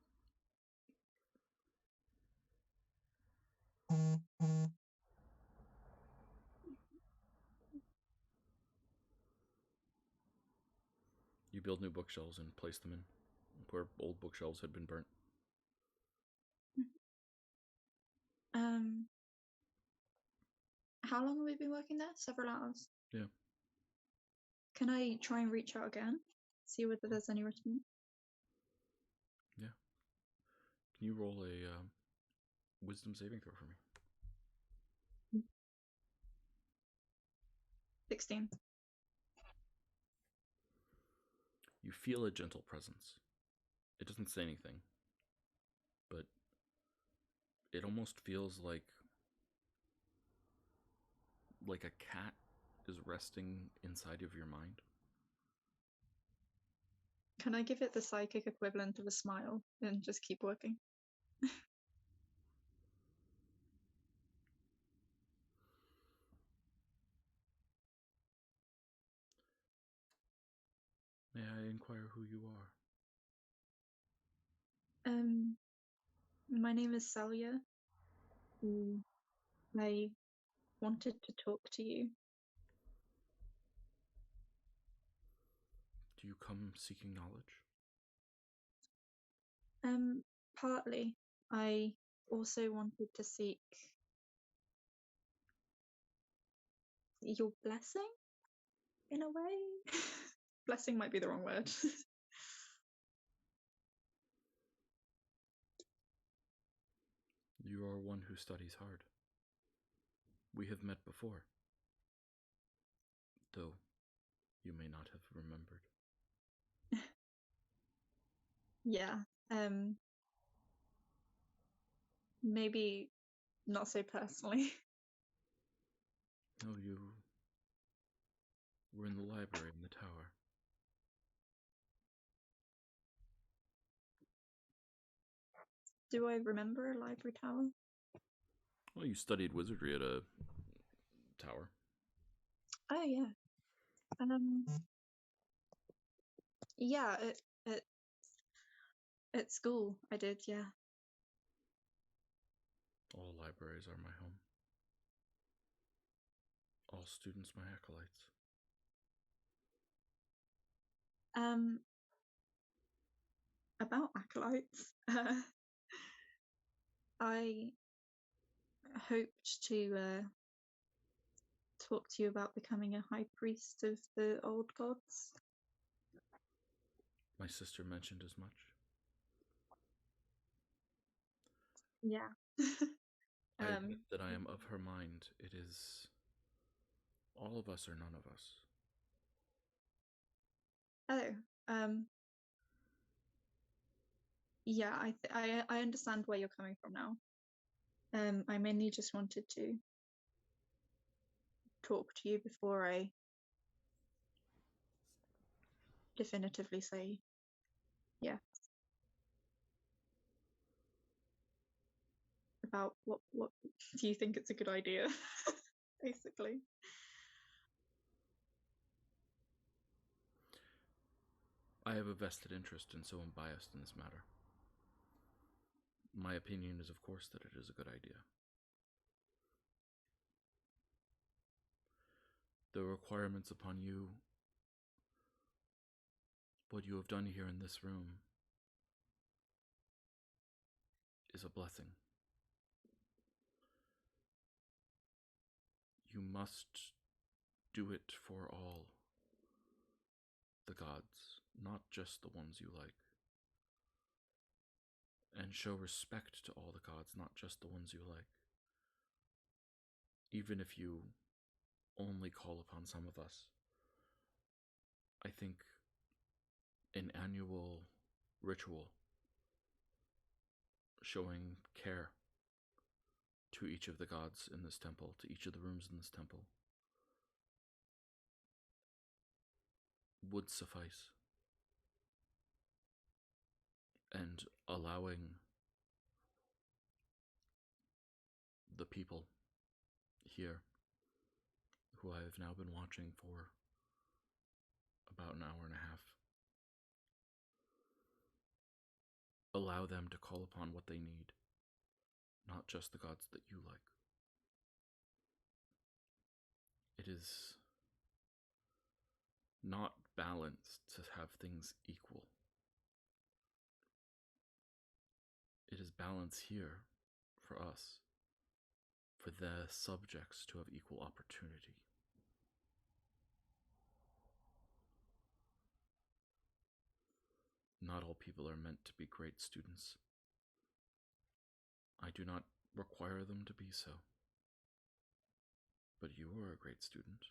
You build new bookshelves and place them in where old bookshelves had been burnt. How long have we been working there? Several hours. Yeah. Can I try and reach out again? See whether there's any response? Yeah. Can you roll a wisdom saving throw for me? 16. You feel a gentle presence. It doesn't say anything, but it almost feels like a cat is resting inside of your mind. Can I give it the psychic equivalent of a smile and just keep working? May I inquire who you are? My name is Salia. I wanted to talk to you. Do you come seeking knowledge? Partly. I also wanted to seek your blessing, in a way. Blessing might be the wrong word. You are one who studies hard. We have met before, though you may not have remembered. Yeah. Maybe not so personally. No, you were in the library in the tower. Do I remember a library tower? Well, you studied wizardry at a tower. Oh yeah. Yeah, at school I did, yeah. All libraries are my home. All students my acolytes. About acolytes. I hoped to talk to you about becoming a high priest of the old gods. My sister mentioned as much. Yeah. I admit that I am of her mind. It is all of us or none of us. Yeah, I understand where you're coming from now. I mainly just wanted to talk to you before I definitively say yeah. About what do you think it's a good idea? Basically. I have a vested interest and so am biased in this matter. My opinion is, of course, that it is a good idea. The requirements upon you, what you have done here in this room, is a blessing. You must do it for all the gods, not just the ones you like. And show respect to all the gods, not just the ones you like. Even if you only call upon some of us. I think an annual ritual showing care to each of the gods in this temple, to each of the rooms in this temple, would suffice. And allowing the people here, who I have now been watching for about an hour and a half, allow them to call upon what they need, not just the gods that you like. It is not balanced to have things equal. It is balance here for us, for the subjects to have equal opportunity. Not all people are meant to be great students. I do not require them to be so. But you are a great student.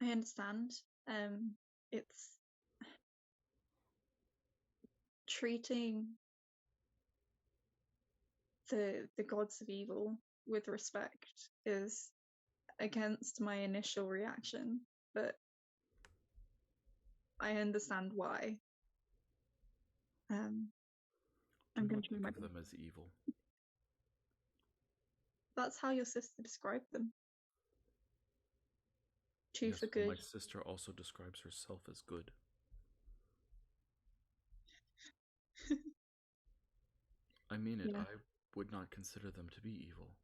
I understand. It's treating the gods of evil with respect is against my initial reaction, but I understand why. I'm going to think of them as evil. That's how your sister described them. Two Yes, for well, good. my sister also describes herself as good. I mean it. Yeah. I would not consider them to be evil.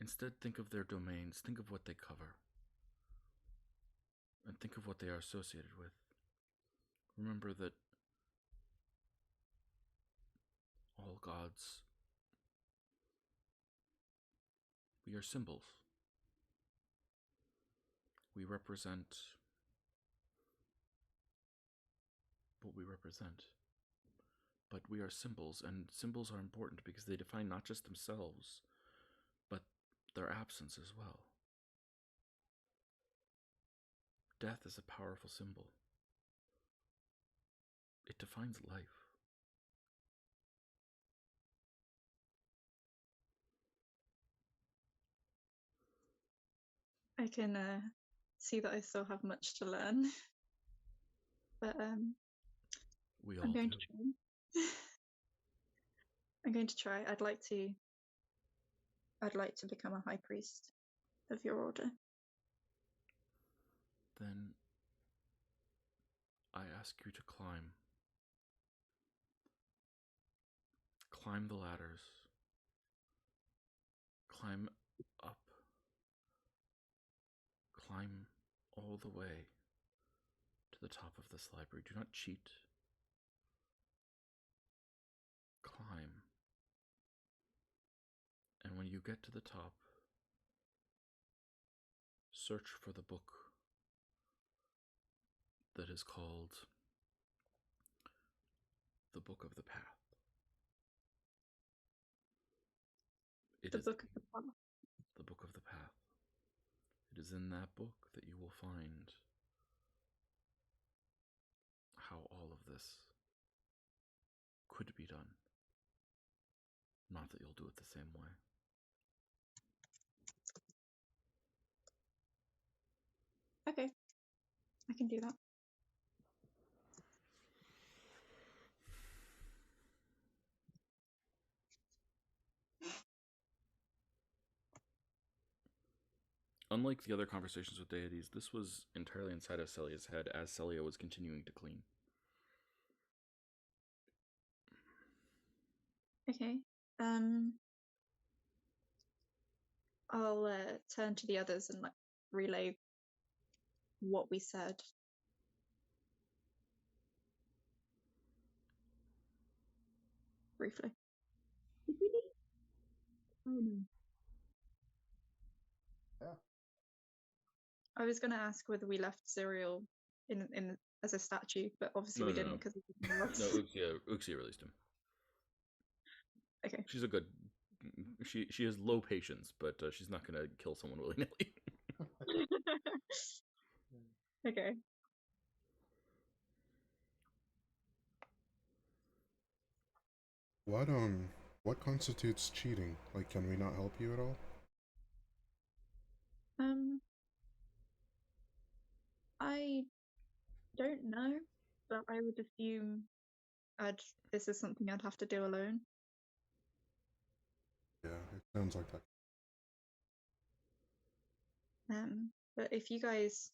Instead, think of their domains, think of what they cover, and think of what they are associated with. Remember that all gods We are symbols. We represent what we represent. But we are symbols, and symbols are important because they define not just themselves, but their absence as well. Death is a powerful symbol. It defines life. I can see that I still have much to learn, but We all I'm going do. to try. I'm going to try. I'd like to become a high priest of your order. Then I ask you to climb. Climb the ladders. Climb up. Climb all the way to the top of this library. Do not cheat. Climb. And when you get to the top, search for the book that is called the Book of the Path. It The is book of the path. the Book of the Path. It is in that book that you will find how all of this could be done. Not that you'll do it the same way. Okay, I can do that. Unlike the other conversations with deities, this was entirely inside of Celia's head as Celia was continuing to clean. Okay. I'll turn to the others and relay what we said. Briefly. Did we leave? Oh no. Yeah. I was going to ask whether we left Cyril in as a statue, but obviously we didn't because No, Uxia released him. Okay. She's a good. She has low patience, but she's not gonna kill someone willy nilly. Okay. What constitutes cheating? Like, can we not help you at all? I don't know, but I would assume this is something I'd have to do alone. Yeah, it sounds like that. But if you guys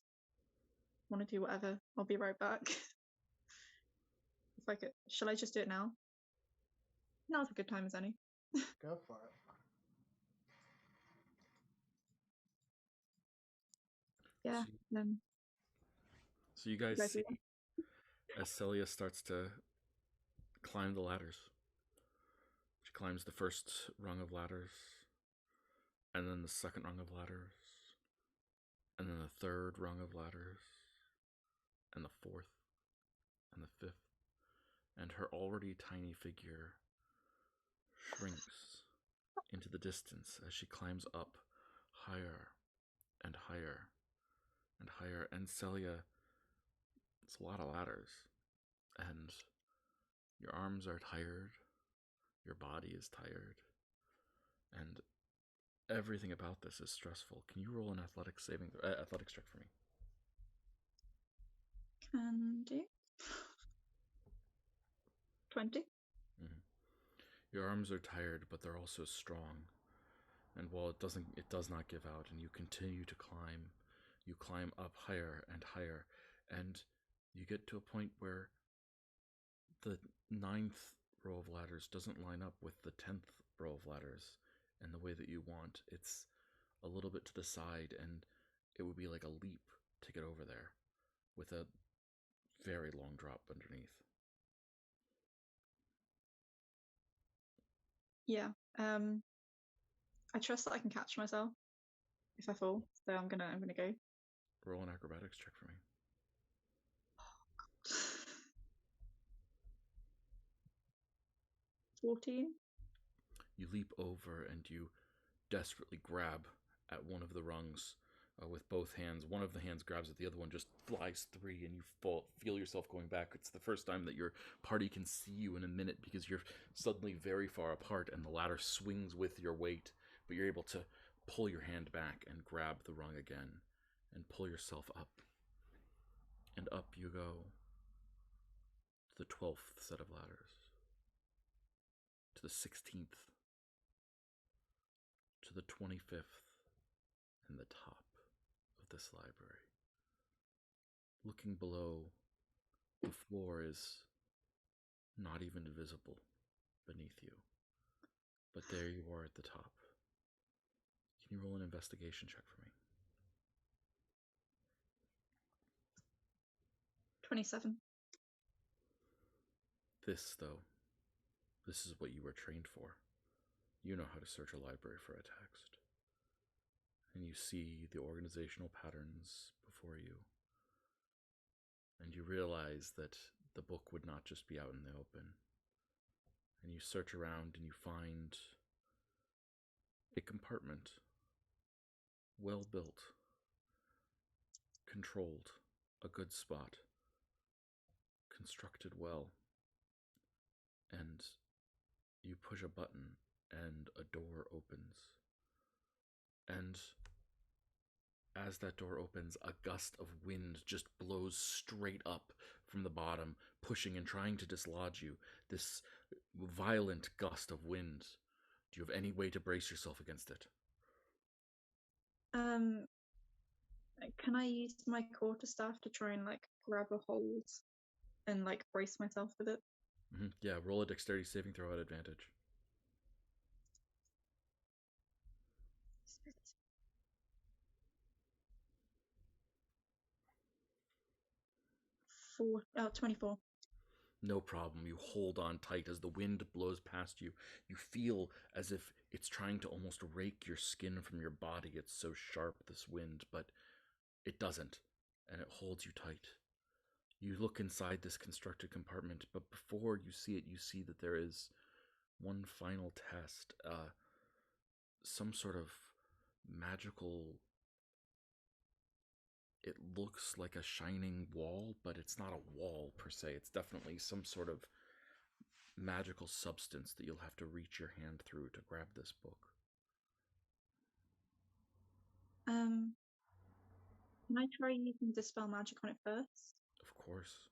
want to do whatever, I'll be right back. If I could, shall I just do it now? Now's a good time as any. Go for it. Yeah. So you guys guys see do as Celia starts to climb the ladders. She climbs the first rung of ladders, and then the second rung of ladders, and then the third rung of ladders, and the fourth, and the fifth, and her already tiny figure shrinks into the distance as she climbs up higher and higher and higher. And Celia, it's a lot of ladders, and your arms are tired, your body is tired, and everything about this is stressful. Can you roll an athletics check for me? Can do. 20. Mm-hmm. Your arms are tired, but they're also strong. And while it does not give out, and you continue to climb. You climb up higher and higher, and you get to a point where the 9th row of ladders doesn't line up with the 10th row of ladders in the way that you want. It's a little bit to the side, and it would be like a leap to get over there with a very long drop underneath. Yeah. I trust that I can catch myself if I fall, so I'm gonna go. Roll an acrobatics check for me. 14. You leap over and you desperately grab at one of the rungs with both hands. One of the hands grabs it, the other one just flies free, and you feel yourself going back. It's the first time that your party can see you in a minute because you're suddenly very far apart, and the ladder swings with your weight, but you're able to pull your hand back and grab the rung again and pull yourself up. And up you go to the 12th set of ladders, to the 16th, to the 25th, and the top of this library. Looking below, the floor is not even visible beneath you, but there you are at the top. Can you roll an investigation check for me? 27. This, though, this is what you were trained for. You know how to search a library for a text. And you see the organizational patterns before you. And you realize that the book would not just be out in the open. And you search around and you find a compartment, well built, controlled, a good spot, constructed well. And you push a button and a door opens. And as that door opens, a gust of wind just blows straight up from the bottom, pushing and trying to dislodge you. This violent gust of wind. Do you have any way to brace yourself against it? Can I use my quarterstaff to try and grab a hold and brace myself with it? Mm-hmm. Yeah, roll a dexterity saving throw at advantage. 24. No problem. You hold on tight as the wind blows past you. You feel as if it's trying to almost rake your skin from your body. It's so sharp, this wind, but it doesn't, and it holds you tight. You look inside this constructed compartment, but before you see it, you see that there is one final test. Some sort of magical... It looks like a shining wall, but it's not a wall per se. It's definitely some sort of magical substance that you'll have to reach your hand through to grab this book. Can I try using Dispel Magic on it first? Of course.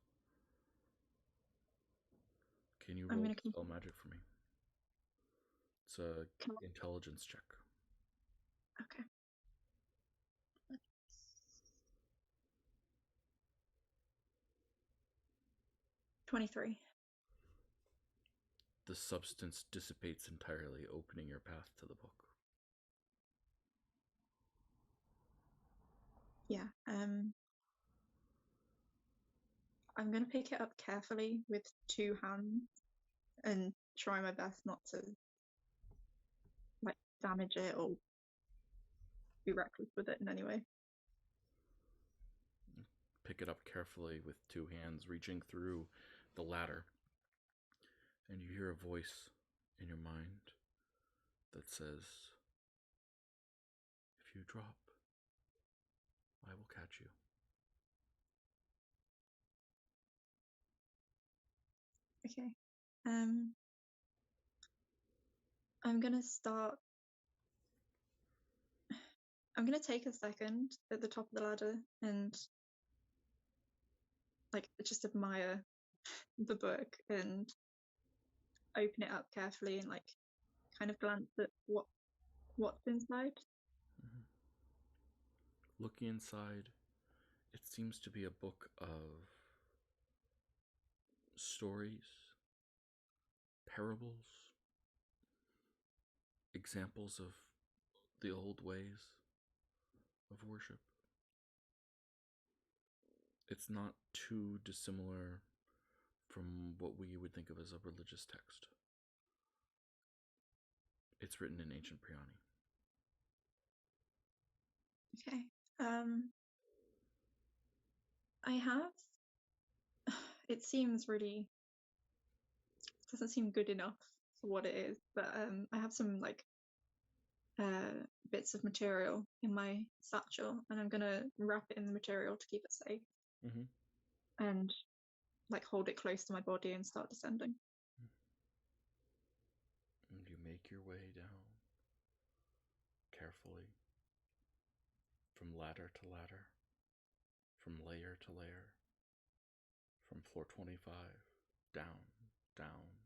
Can you I'm roll gonna Dispel Magic for me? It's a intelligence check. Okay. 23. The substance dissipates entirely, opening your path to the book. Yeah. I'm gonna pick it up carefully with 2 hands and try my best not to damage it or be reckless with it in any way. Pick it up carefully with 2 hands, reaching through the ladder, and you hear a voice in your mind that says, "If you drop, I will catch you." Okay. I'm gonna start. I'm gonna take a second at the top of the ladder and just admire the book and open it up carefully and kind of glance at what's inside. Mm-hmm. Looking inside, it seems to be a book of stories, parables, examples of the old ways of worship. It's not too dissimilar from what we would think of as a religious text. It's written in ancient Priani. Okay. I have. It seems really doesn't seem good enough for what it is, but I have some like bits of material in my satchel, and I'm gonna wrap it in the material to keep it safe, and like hold it close to my body and start descending. And you make your way down carefully from ladder to ladder, from layer to layer, from floor 25 down, down,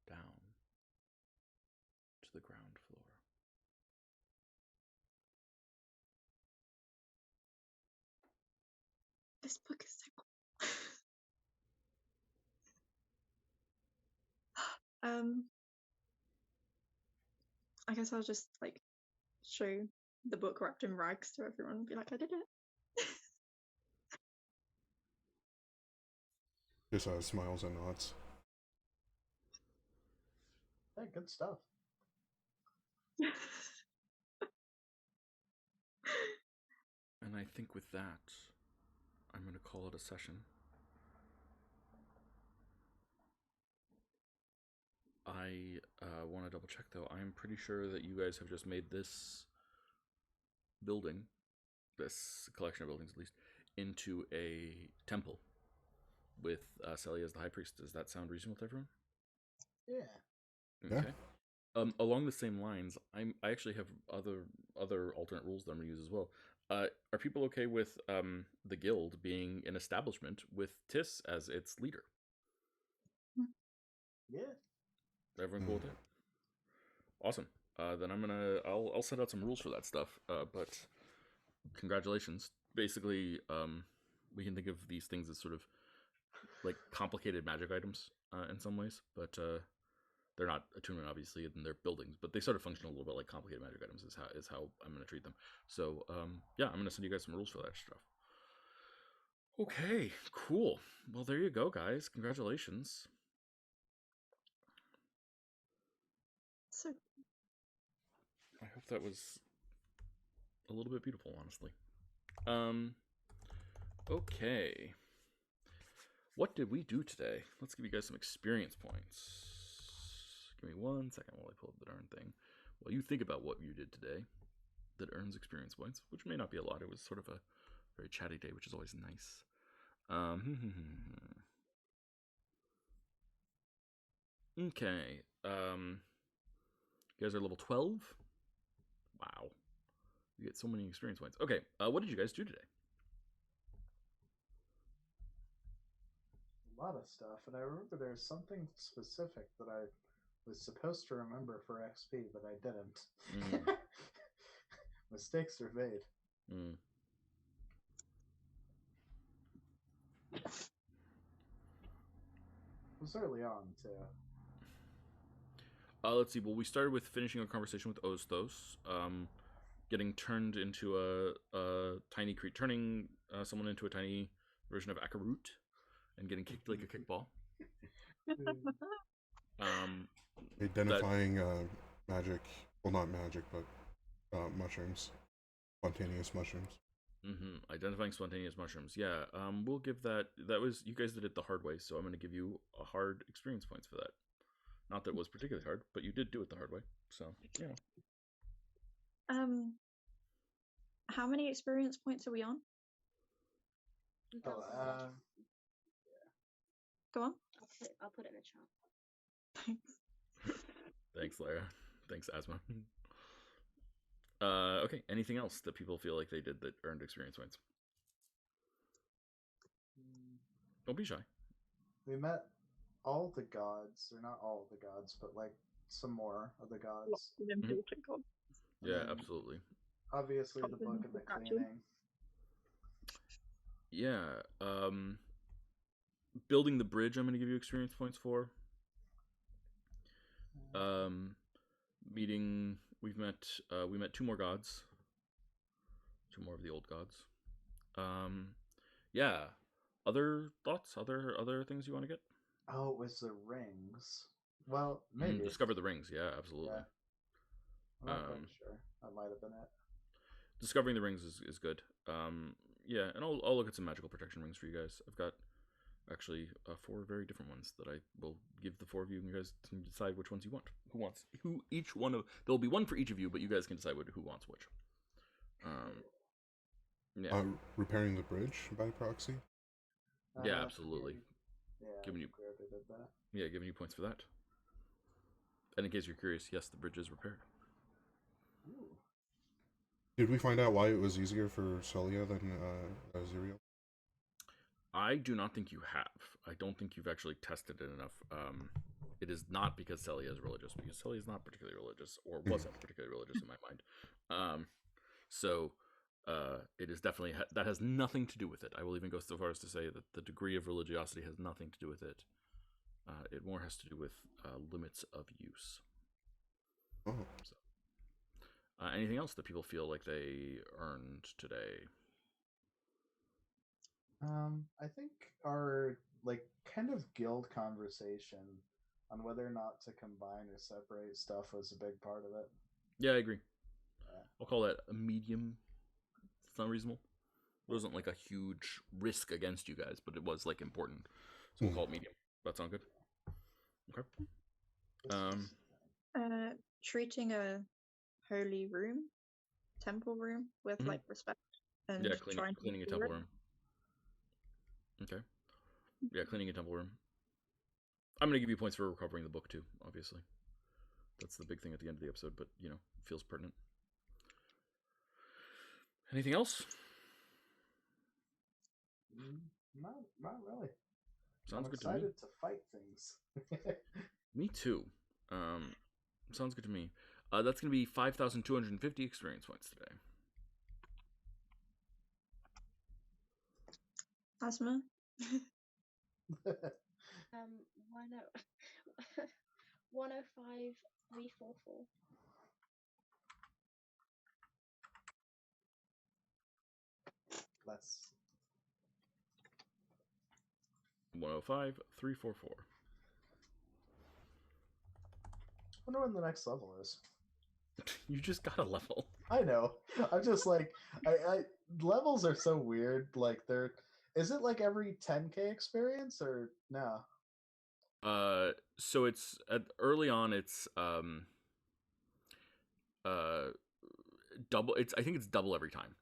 down to the ground floor. This book is so cool. I guess I'll just like show the book wrapped in rags to everyone and be like, I did it. Just smiles and nods. Hey, good stuff. And I think with that, I'm going to call it a session. I want to double check though. I'm pretty sure that you guys have just made this building, this collection of buildings at least, into a temple with Celia as the high priest. Does that sound reasonable to everyone? Yeah. Okay. Along the same lines, I actually have other alternate rules that I'm gonna use as well. Are people okay with the guild being an establishment with Tis as its leader? Yeah. Everyone cool with it? Awesome. Then I'll set out some rules for that stuff. But congratulations. Basically, we can think of these things as sort of like complicated magic items in some ways, but they're not attunement, obviously, and they're buildings, but they sort of function a little bit like complicated magic items. Is how I'm going to treat them. So yeah, I'm going to send you guys some rules for that stuff. Okay, cool. Well, there you go, guys. Congratulations. So I hope that was a little bit beautiful, honestly. Okay. What did we do today? Let's give you guys some experience points. Give me 1 second while I pull up the darn thing. While you think about what you did today that earns experience points, which may not be a lot. It was sort of a very chatty day, which is always nice. Okay. You guys are level 12? Wow. You get so many experience points. Okay, what did you guys do today? A lot of stuff, and I remember there's something specific that I was supposed to remember for XP, but I didn't. Mistakes are made. It was early on, too. Let's see. Well, we started with finishing a conversation with Ostos, getting turned into a tiny creature, turning someone into a tiny version of Akarut, and getting kicked like a kickball. Identifying magic, well, not magic, but mushrooms, spontaneous mushrooms. Identifying spontaneous mushrooms. Yeah. We'll give that. That was, you guys did it the hard way, so I'm going to give you a hard experience points for that. Not that it was particularly hard, but you did do it the hard way. So yeah. How many experience points are we on? Oh, Go on. I'll put it in the chat. Thanks, Lara. Thanks, Asma. Okay, anything else that people feel like they did that earned experience points? Don't be shy. We met all the gods, or not all the gods, but like some more of the gods. Yeah, absolutely. Obviously, the book and the cleaning. Yeah. Building the bridge, I'm going to give you experience points for. Meeting, we met 2 more gods. 2 more of the old gods. Yeah. Other thoughts? Other things you want to get? Oh, it was the rings. Well, maybe. Discover the rings, yeah, absolutely. Yeah. I'm not quite sure. That might have been it. Discovering the rings is good. Yeah, and I'll look at some magical protection rings for you guys. I've got actually 4 very different ones that I will give the 4 of you, and you guys can decide which ones you want. Who each one of there'll be one for each of you, but you guys can decide who wants which. Yeah. Repairing the bridge by proxy. Yeah, absolutely. Yeah, Giving you we already did that. Yeah, giving you points for that. And in case you're curious, yes, the bridge is repaired. Ooh. Did we find out why it was easier for Celia than Zuriel? I do not think you have. I don't think you've actually tested it enough. It is not because Celia is religious, because Celia is not particularly religious, or wasn't particularly religious in my mind. So it is definitely that has nothing to do with it. I will even go so far as to say that the degree of religiosity has nothing to do with it. It more has to do with limits of use. Oh. So, anything else that people feel like they earned today? I think our kind of guild conversation on whether or not to combine or separate stuff was a big part of it. Yeah, I agree. I'll call that a medium. It's not reasonable. It wasn't like a huge risk against you guys, but it was like important. So we'll call it medium. That sound good? Okay. Treating a holy room, temple room, with like respect, and yeah, cleaning a temple room. Okay. Yeah, cleaning a temple room. I'm gonna give you points for recovering the book too. Obviously, that's the big thing at the end of the episode, but you know, feels pertinent. Anything else? Not really. Sounds I'm good to me. excited to fight things. Me too. Sounds good to me. That's gonna be 5,250 experience points today. Asma. 105,344. Less. 105,344. I wonder when the next level is. You just got a level. I know. I'm just like, I levels are so weird. Like they're, is it like every 10K experience or no? So it's early on. It's double. I think it's double every time.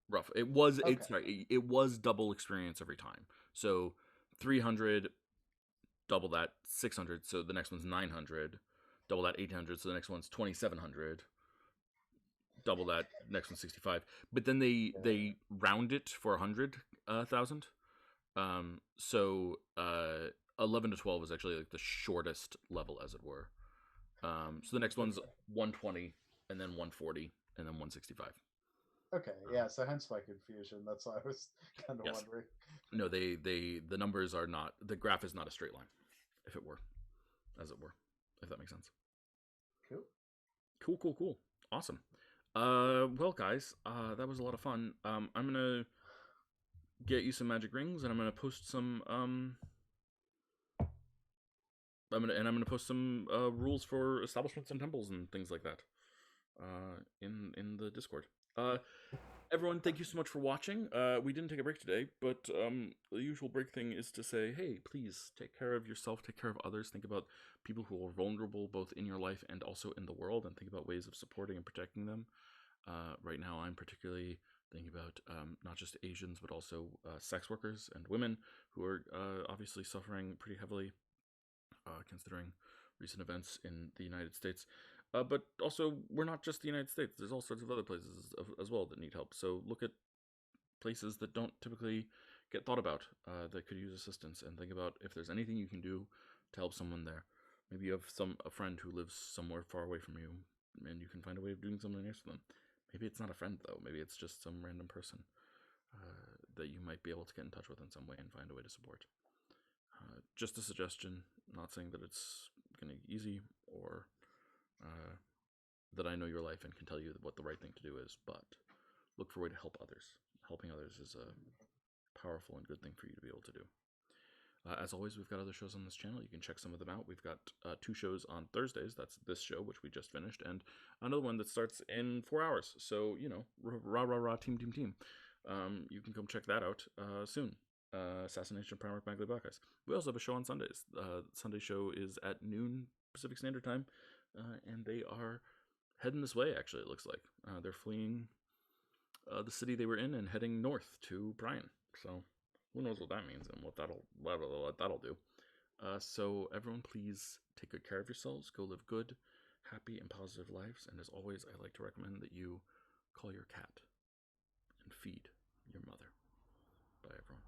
Rough. It was. Okay. It was double experience every time. So 300, double that 600. So the next one's 900. Double that 800. So the next one's 2,700. Double that, next one's 65. But then they round it for 100,000. So 11 to 12 is actually like the shortest level, as it were. So the next one's 120, and then 140, and then 165. Okay, yeah. So hence my confusion. That's why I was kind of wondering. No, the numbers are not. The graph is not a straight line, if it were, as it were, if that makes sense. Cool. Awesome. Well, guys, that was a lot of fun. I'm gonna get you some magic rings, and I'm gonna post some. I'm gonna post some rules for establishments and temples and things like that. In the Discord. Everyone, thank you so much for watching. We didn't take a break today, but the usual break thing is to say, hey, please take care of yourself, take care of others, think about people who are vulnerable both in your life and also in the world, and think about ways of supporting and protecting them. Right now, I'm particularly thinking about not just Asians, but also sex workers and women who are obviously suffering pretty heavily, considering recent events in the United States. But also, we're not just the United States. There's all sorts of other places as well that need help. So look at places that don't typically get thought about that could use assistance, and think about if there's anything you can do to help someone there. Maybe you have a friend who lives somewhere far away from you, and you can find a way of doing something nice for them. Maybe it's not a friend, though. Maybe it's just some random person that you might be able to get in touch with in some way and find a way to support. Just a suggestion, not saying that it's going to be easy or that I know your life and can tell you what the right thing to do is, but look for a way to help others. Helping others is a powerful and good thing for you to be able to do. As always, we've got other shows on this channel. You can check some of them out. We've got 2 shows on Thursdays. That's this show, which we just finished, and another one that starts in 4 hours. So, you know, rah, rah, rah, team, team, team. You can come check that out soon. Assassination of Primarch Bagley Buckeyes. We also have a show on Sundays. Sunday show is at noon Pacific Standard Time, and they are heading this way, actually, it looks like. They're fleeing the city they were in and heading north to Bryan. So who knows what that means and what that'll do. So everyone, please take good care of yourselves. Go live good, happy, and positive lives. And as always, I like to recommend that you call your cat and feed your mother. Bye, everyone.